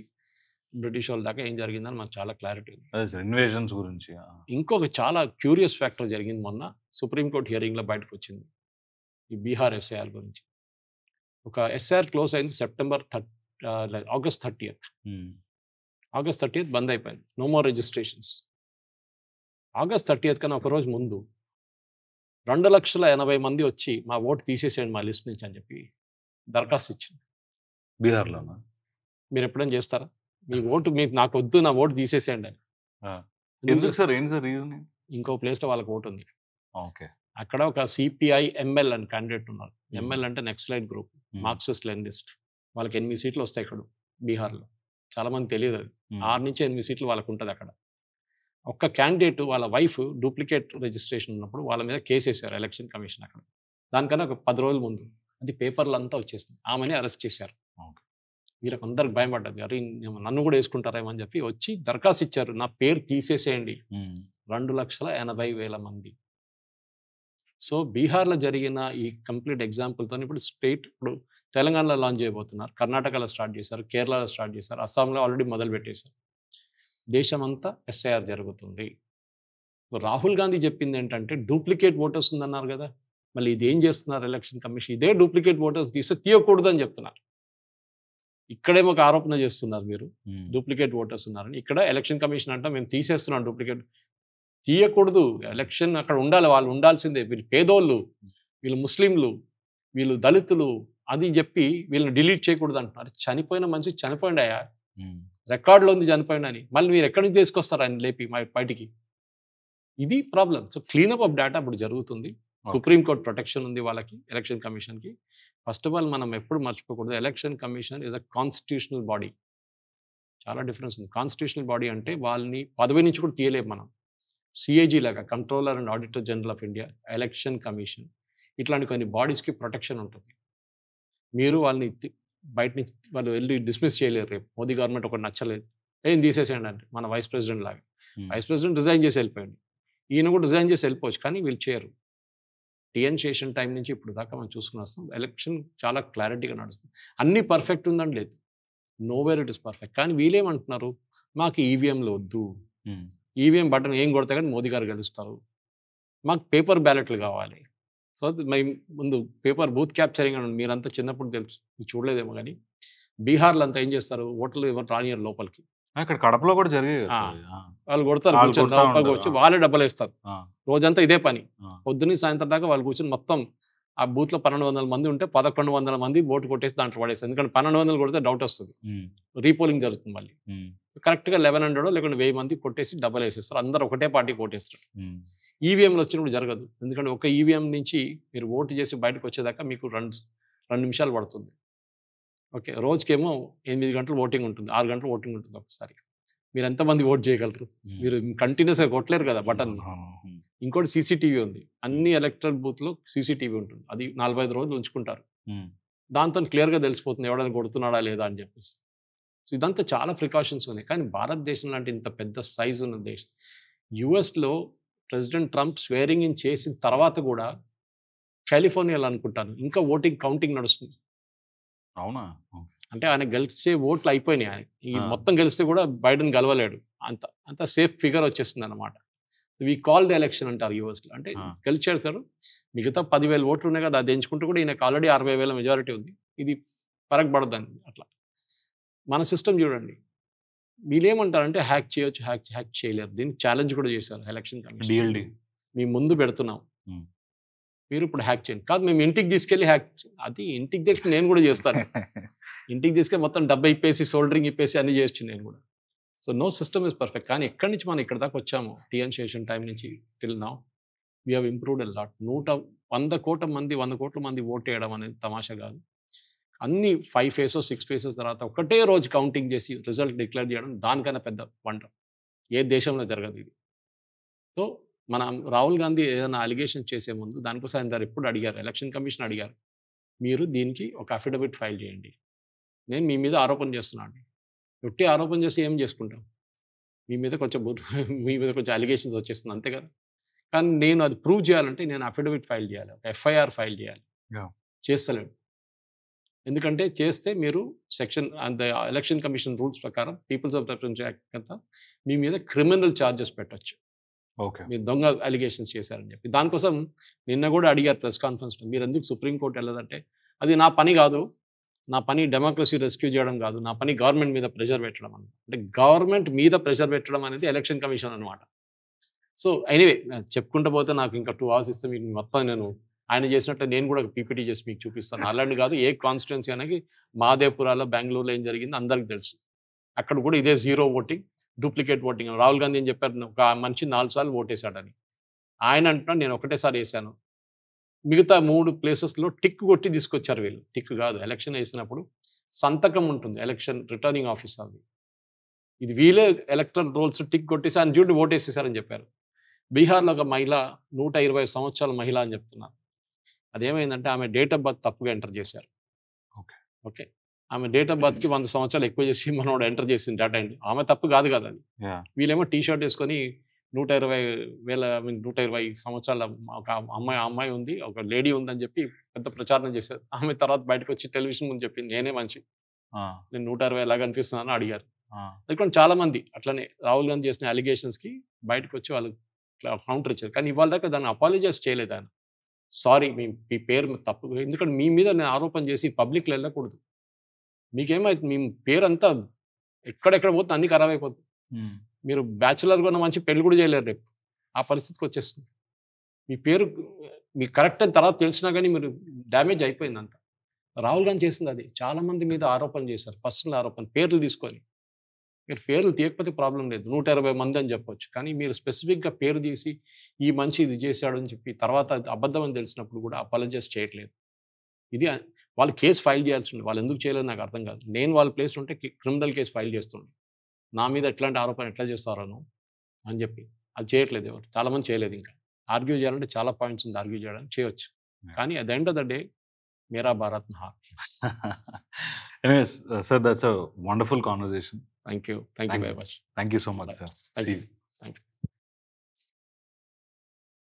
బ్రిటిష్ వాళ్ళ దాకా ఏం జరిగిందని మనకు చాలా క్లారిటీ ఉంది. ఇన్వేషన్స్ గురించి ఇంకొక చాలా క్యూరియస్ ఫ్యాక్టర్ జరిగింది మొన్న సుప్రీంకోర్టు హియరింగ్లో బయటకు వచ్చింది, ఈ బీహార్ ఎస్ఐఆర్ గురించి. ఒక ఎస్ఐఆర్ క్లోజ్ అయింది ఆగస్ట్ 30th. ఆగస్ట్ 30th బంద్ అయిపోయింది, no more registrations. August 30th కన్నా ఒకరోజు ముందు 2,80,000 మంది వచ్చి మా ఓటు తీసేసేయండి మా లిస్ట్ నుంచి అని చెప్పి దరఖాస్తు ఇచ్చింది. బీహార్లోనా? మీరు ఎప్పుడైనా చేస్తారా? మీ ఓటు నాకు వద్దు, నా ఓటు తీసేసేయండి అని. ఎందుకు సార్? ఏంటి సార్ రీజన్? ఇంకో ప్లేస్లో వాళ్ళకి ఓటు ఉంది. ఓకే. అక్కడ ఒక సిపిఐ ఎంఎల్ అని క్యాండిడేట్ ఉన్నారు. ఎంఎల్ అంటే నెక్స్ట్లైట్ గ్రూప్, మార్క్సిస్ట్ లెనినిస్ట్. వాళ్ళకి 8 సీట్లు వస్తాయి ఇక్కడ బీహార్లో. చాలామంది తెలియదు అది. 6 నుంచి 8 సీట్లు వాళ్ళకు ఉంటుంది అక్కడ. ఒక్క క్యాండిడేట్ వాళ్ళ వైఫ్ డూప్లికేట్ రిజిస్ట్రేషన్ ఉన్నప్పుడు వాళ్ళ మీద కేసు వేశారు ఎలక్షన్ కమిషన్ అక్కడ. దానికన్నా ఒక 10 రోజుల ముందు అది పేపర్లు అంతా వచ్చేసింది. ఆమెని అరెస్ట్ చేశారు. వీళ్ళకి అందరికి భయపడ్డది, అరే నన్ను కూడా వేసుకుంటారేమో అని చెప్పి వచ్చి దరఖాస్తు ఇచ్చారు, నా పేరు తీసేసేయండి. 2,80,000 మంది. సో బీహార్లో జరిగిన ఈ కంప్లీట్ ఎగ్జాంపుల్తో ఇప్పుడు తెలంగాణలో లాంచ్ చేయబోతున్నారు, కర్ణాటకలో స్టార్ట్ చేశారు, కేరళలో స్టార్ట్ చేశారు, అస్సాంలో ఆల్రెడీ మొదలు పెట్టేశారు. దేశమంతా ఎస్ఐఆర్ జరుగుతుంది. రాహుల్ గాంధీ చెప్పింది ఏంటంటే డూప్లికేట్ ఓటర్స్ ఉందన్నారు కదా, మళ్ళీ ఇది ఏం చేస్తున్నారు ఎలక్షన్ కమిషన్? ఇదే డూప్లికేట్ ఓటర్స్ తీయకూడదు అని చెప్తున్నారు. ఇక్కడేమో ఒక ఆరోపణ చేస్తున్నారు మీరు, డూప్లికేట్ ఓటర్స్ ఉన్నారని. ఇక్కడ ఎలక్షన్ కమిషన్ అంటే మేము తీసేస్తున్నాం డూప్లికేట్. తీయకూడదు. ఎలక్షన్ అక్కడ ఉండాలి, వాళ్ళు ఉండాల్సిందే. వీళ్ళు పేదోళ్ళు, వీళ్ళు ముస్లింలు, వీళ్ళు దళితులు అది చెప్పి వీళ్ళని డిలీట్ చేయకూడదు అంటున్నారు. చనిపోయిన మనిషి చనిపోయిండాయా, రికార్డులో ఉంది చనిపోయిండని, మళ్ళీ మీరు ఎక్కడి నుంచి తీసుకొస్తారు ఆయన లేపి బయటికి? ఇది problem. So cleanup of data ఇప్పుడు జరుగుతుంది. సుప్రీంకోర్టు ప్రొటెక్షన్ ఉంది వాళ్ళకి, ఎలక్షన్ కమిషన్కి. ఫస్ట్ ఆఫ్ ఆల్ మనం ఎప్పుడు మర్చిపోకూడదు, election commission is a constitutional body. చాలా డిఫరెన్స్ ఉంది. కాన్స్టిట్యూషనల్ బాడీ అంటే వాళ్ళని పదవి నుంచి కూడా తీయలేము మనం. సిఏజీ లాగా, controller and auditor general of India, election commission, ఇట్లాంటి కొన్ని బాడీస్కి ప్రొటెక్షన్ ఉంటుంది. మీరు వాళ్ళని బయట నుంచి వాళ్ళు వెళ్ళి డిస్మిస్ చేయలేరు. రేపు మోదీ గవర్నమెంట్ ఒకటి నచ్చలేదు, ఏం తీసేసేయండి అంటే, మన వైస్ ప్రెసిడెంట్ లాగా. వైస్ ప్రెసిడెంట్ రిజైన్ చేసి వెళ్ళిపోయింది, ఈయన కూడా రిజైన్ చేసి వెళ్ళిపోవచ్చు, కానీ వీళ్ళు చేయరు. టీఎన్ శేషన్ టైం నుంచి ఇప్పుడు దాకా మనం చూసుకుని వస్తాం. ఎలక్షన్ చాలా క్లారిటీగా నడుస్తుంది. అన్నీ పర్ఫెక్ట్ ఉందని లేదు, నోవేర్ ఇట్ ఇస్ పర్ఫెక్ట్. కానీ వీళ్ళేమంటున్నారు, మాకు ఈవీఎంలు వద్దు, ఈవీఎం బటన్ ఏం కొడితే కానీ మోదీ గారు గెలుస్తారు, మాకు పేపర్ బ్యాలెట్లు కావాలి. సో ముందు పేపర్ బూత్ క్యాప్చరింగ్ అని మీరంతా చిన్నప్పుడు తెలుసు, మీరు చూడలేదేమో కానీ బీహార్లో అంతా ఏం చేస్తారు, ఓట్లు ఎవరు రానియరు లోపలికి. ఇక్కడ కడపలో కూడా జరిగే వాళ్ళు కొడతారు, కూర్చొని వచ్చి వాళ్ళే డబ్బులు వేస్తారు. రోజంతా ఇదే పని, పొద్దున్న సాయంత్రం దాకా వాళ్ళు కూర్చొని మొత్తం ఆ బూత్లో 1200 మంది ఉంటే 1100 మంది ఓటు కొట్టేసి దాంట్లో పడేస్తారు. ఎందుకంటే 1200 కొడితే డౌట్ వస్తుంది, రీపోలింగ్ జరుగుతుంది. మళ్ళీ కరెక్ట్గా 1100 లేకుంటే 1000 మంది కొట్టేసి డబ్బులు వేసేస్తారు. అందరూ ఒకటే పార్టీ కొట్టేస్తారు. ఈవీఎంలు వచ్చినప్పుడు జరగదు, ఎందుకంటే ఒక ఈవీఎం నుంచి మీరు ఓటు చేసి బయటకు వచ్చేదాకా మీకు 2 నిమిషాలు పడుతుంది. ఓకే, రోజుకేమో 8 గంటలు ఓటింగ్ ఉంటుంది, 6 గంటలు ఓటింగ్ ఉంటుంది. ఒకసారి మీరు ఎంతమంది ఓట్ చేయగలరు? మీరు కంటిన్యూస్గా కొట్టలేరు కదా బటన్. ఇంకోటి సీసీటీవీ ఉంది, అన్ని ఎలక్ట్రల్ బూత్లో సీసీటీవీ ఉంటుంది. అది 45 రోజులు ఉంచుకుంటారు. దాంతో క్లియర్గా తెలిసిపోతుంది ఎవడైనా కొడుతున్నాడా లేదా అని చెప్పేసి. సో ఇదంతా చాలా ప్రికాషన్స్ ఉన్నాయి. కానీ భారతదేశం లాంటి ఇంత పెద్ద సైజు ఉన్న దేశం, యుఎస్లో ప్రెసిడెంట్ ట్రంప్ స్వేరింగ్ ఇన్ చేసిన తర్వాత కూడా కాలిఫోర్నియాలో అనుకుంటాను ఇంకా ఓటింగ్ కౌంటింగ్ నడుస్తుంది. అవునా? అంటే ఆయన గెలిచే ఓట్లు అయిపోయినాయి. ఆయన ఈ మొత్తం గెలిస్తే కూడా బైడెన్ గెలవలేడు, అంత సేఫ్ ఫిగర్ వచ్చేస్తుంది అనమాట. వీ కాల్ ది ఎలక్షన్ అంటారు యూఎస్లో. అంటే గెలిచాడు సార్, మిగతా 10,000 ఓట్లు ఉన్నాయి కదా, అది ఎంచుకుంటూ కూడా ఈయనకు ఆల్రెడీ 60,000 మెజారిటీ ఉంది. ఇది ఫరక్ పడద్దని అట్లా. మన సిస్టమ్ చూడండి, వీళ్ళేమంటారంటే హ్యాక్ చేయొచ్చు, హ్యాక్ చేయలేరు. దీన్ని ఛాలెంజ్ కూడా చేశారు ఎలక్షన్ కమిషన్. మేము ముందు పెడుతున్నాం, మీరు ఇప్పుడు హ్యాక్ చేయండి. కాదు, మేము ఇంటికి తీసుకెళ్ళి హ్యాక్, అది ఇంటికి తీసుకెళ్ళి నేను కూడా చేస్తాను. ఇంటికి తీసుకెళ్ళి మొత్తం డబ్బా ఇప్పేసి సోల్డరింగ్ ఇప్పేసి అన్నీ చేయొచ్చు నేను కూడా. So no system is perfect. కానీ ఎక్కడి నుంచి మనం ఇక్కడ దాకా వచ్చాము, టీఎన్ శేషన్ టైం నుంచి till now we have improved a lot. 100 కోట్ల మంది ఓట్ వేయడం అనేది తమాషా కాదు. అన్ని 5 ఫేసెస్ 6 ఫేసెస్ తర్వాత ఒకటే రోజు కౌంటింగ్ చేసి రిజల్ట్ డిక్లేర్ చేయడం దానికన్నా పెద్ద వంట ఏ దేశంలో జరగదు ఇది. సో మనం రాహుల్ గాంధీ ఏదైనా అలిగేషన్ చేసే ముందు దానికోసం ఆయన ఎప్పుడు అడిగారు, ఎలక్షన్ కమిషన్ అడిగారు, మీరు దీనికి ఒక అఫిడవిట్ ఫైల్ చేయండి, నేను మీ మీద ఆరోపణ చేస్తున్నాను. ఒట్టి ఆరోపణ చేసి ఏం చేసుకుంటాం, మీ మీద కొంచెం అలిగేషన్స్ వచ్చేస్తుంది అంతే కదా. కానీ నేను అది ప్రూవ్ చేయాలంటే నేను అఫిడవిట్ ఫైల్ చేయాలి, ఒక ఎఫ్ఐఆర్ ఫైల్ చేయాలి. చేస్తలేడు, ఎందుకంటే చేస్తే మీరు సెక్షన్ అంత ఎలక్షన్ కమిషన్ రూల్స్ ప్రకారం పీపుల్స్ ఆఫ్ రిప్రజెంటేటివ్ యాక్ట్ కింద మీ మీద క్రిమినల్ ఛార్జెస్ పెట్టచ్చు. ఓకే, మీరు దొంగ అలిగేషన్స్ చేశారని చెప్పి. దానికోసం నిన్న కూడా అడిగారు ప్రెస్ కాన్ఫరెన్స్లో, మీరు ఎందుకు సుప్రీంకోర్టు వెళ్ళదంటే, అది నా పని కాదు, నా పని డెమోక్రసీ రెస్క్యూ చేయడం కాదు, నా పని గవర్నమెంట్ మీద ప్రెషర్ పెట్టడం అన్నమాట. అంటే గవర్నమెంట్ మీద ప్రెషర్ పెట్టడం అనేది ఎలక్షన్ కమిషన్ అనమాట. సో ఎనీవే చెప్పుకుంటూ పోతే నాకు ఇంకా 2 hours ఇస్తే మీకు మొత్తం నేను ఆయన చేసినట్టు నేను కూడా పీపీటీ చేసి మీకు చూపిస్తాను. అలాంటి కాదు, ఏ కాన్స్టిట్యున్సీ అనేది మాదేపురాలో బెంగళూరులో ఏం జరిగిందో అందరికీ తెలుసు. అక్కడ కూడా ఇదే 0 voting, duplicate voting. Rahul Gandhi ఏం చెప్పారు, ఒక మనిషి 4 సార్లు ఓటేశాడని. ఆయన అంటున్నాడు నేను ఒకటేసారి వేసాను. మిగతా 3 ప్లేసెస్లో టిక్ కొట్టి తీసుకొచ్చారు వీళ్ళు. టిక్ కాదు, ఎలక్షన్ వేసినప్పుడు సంతకం ఉంటుంది ఎలక్షన్ రిటర్నింగ్ ఆఫీసర్ది. ఇది వీళ్ళే ఎలక్టరల్ రోల్స్ టిక్ కొట్టేసి ఆయన చూడు ఓటేసేసారని చెప్పారు. బీహార్లో ఒక మహిళ 120 సంవత్సరాల మహిళ అని చెప్తున్నారు. అదేమైందంటే ఆమె డేట్ ఆఫ్ బర్త్ తప్పుగా ఎంటర్ చేశారు. ఓకే, ఆమె డేట్ ఆఫ్ బర్త్కి 100 సంవత్సరాలు ఎక్కువ చేసి మనోడు ఎంటర్ చేసింది డేటా అండి. ఆమె తప్పు కాదు కదా అది. వీళ్ళేమో టీ షర్ట్ వేసుకొని 120 సంవత్సరాల ఒక అమ్మాయి ఉంది, ఒక లేడీ ఉందని చెప్పి పెద్ద ప్రచారం చేశారు. ఆమె తర్వాత బయటకు వచ్చి టెలివిజన్ ముందు చెప్పింది నేనే మంచి, నేను 120 ఎలాగ అనిపిస్తున్నాను అడిగారు. ఎందుకంటే చాలా మంది అట్లనే రాహుల్ గాంధీ చేసిన అలిగేషన్స్కి బయటకు వచ్చి వాళ్ళు కౌంటర్ ఇచ్చారు. కానీ ఇవాళ దాకా దాన్ని అపాలజైజ్ చేయలేదు ఆయన. సారీ, మీ పేరు తప్పు, ఎందుకంటే మీ మీద నేను ఆరోపణ చేసి పబ్లిక్లో వెళ్ళకూడదు. మీకేమైతే మీ పేరు అంతా ఎక్కడెక్కడ పోతే అన్ని ఖరాబ్ అయిపోతుంది. మీరు బ్యాచులర్గా ఉన్న మంచి పెళ్లి కూడా చేయలేరు రేపు. ఆ పరిస్థితికి వచ్చేస్తుంది. మీ పేరు మీకు కరెక్ట్ అని తర్వాత తెలిసినా కానీ మీరు డ్యామేజ్ అయిపోయింది అంతా. రాహుల్ గాంధీ చేసింది అది. చాలా మంది మీద ఆరోపణలు చేశారు. పర్సనల్ ఆరోపణలు, పేర్లు తీసుకొని. మీరు పేర్లు తీయకపోతే ప్రాబ్లమ్ లేదు. 120 మంది అని చెప్పొచ్చు. కానీ మీరు స్పెసిఫిక్‌గా పేరు తీసి, ఈ మనిషి ఇది చేశాడు అని చెప్పి, తర్వాత అది అబద్ధం అని తెలిసినప్పుడు కూడా అపాలజైజ్ చేయట్లేదు. ఇది వాళ్ళు కేస్ ఫైల్ చేయాల్సింది. వాళ్ళు ఎందుకు చేయలేదో నాకు అర్థం కాదు. నేను వాళ్ళ ప్లేస్‌లో ఉంటే క్రిమినల్ కేస్ ఫైల్ చేస్తుండే. నా మీద ఎట్లాంటి ఆరోపణ ఎట్లా చేస్తారను అని చెప్పి. అది చేయట్లేదు ఎవరు. చాలామంది చేయలేదు ఇంకా. ఆర్గ్యూ చేయాలంటే చాలా పాయింట్స్ ఉంది ఆర్గ్యూ చేయడానికి చేయొచ్చు. కానీ at the end of the day మేరా భారత్ మహాన్. Anyways sir, that's a wonderful conversation. Thank you. Thank you very much. Thank you so much sir. Thank you. Thank you.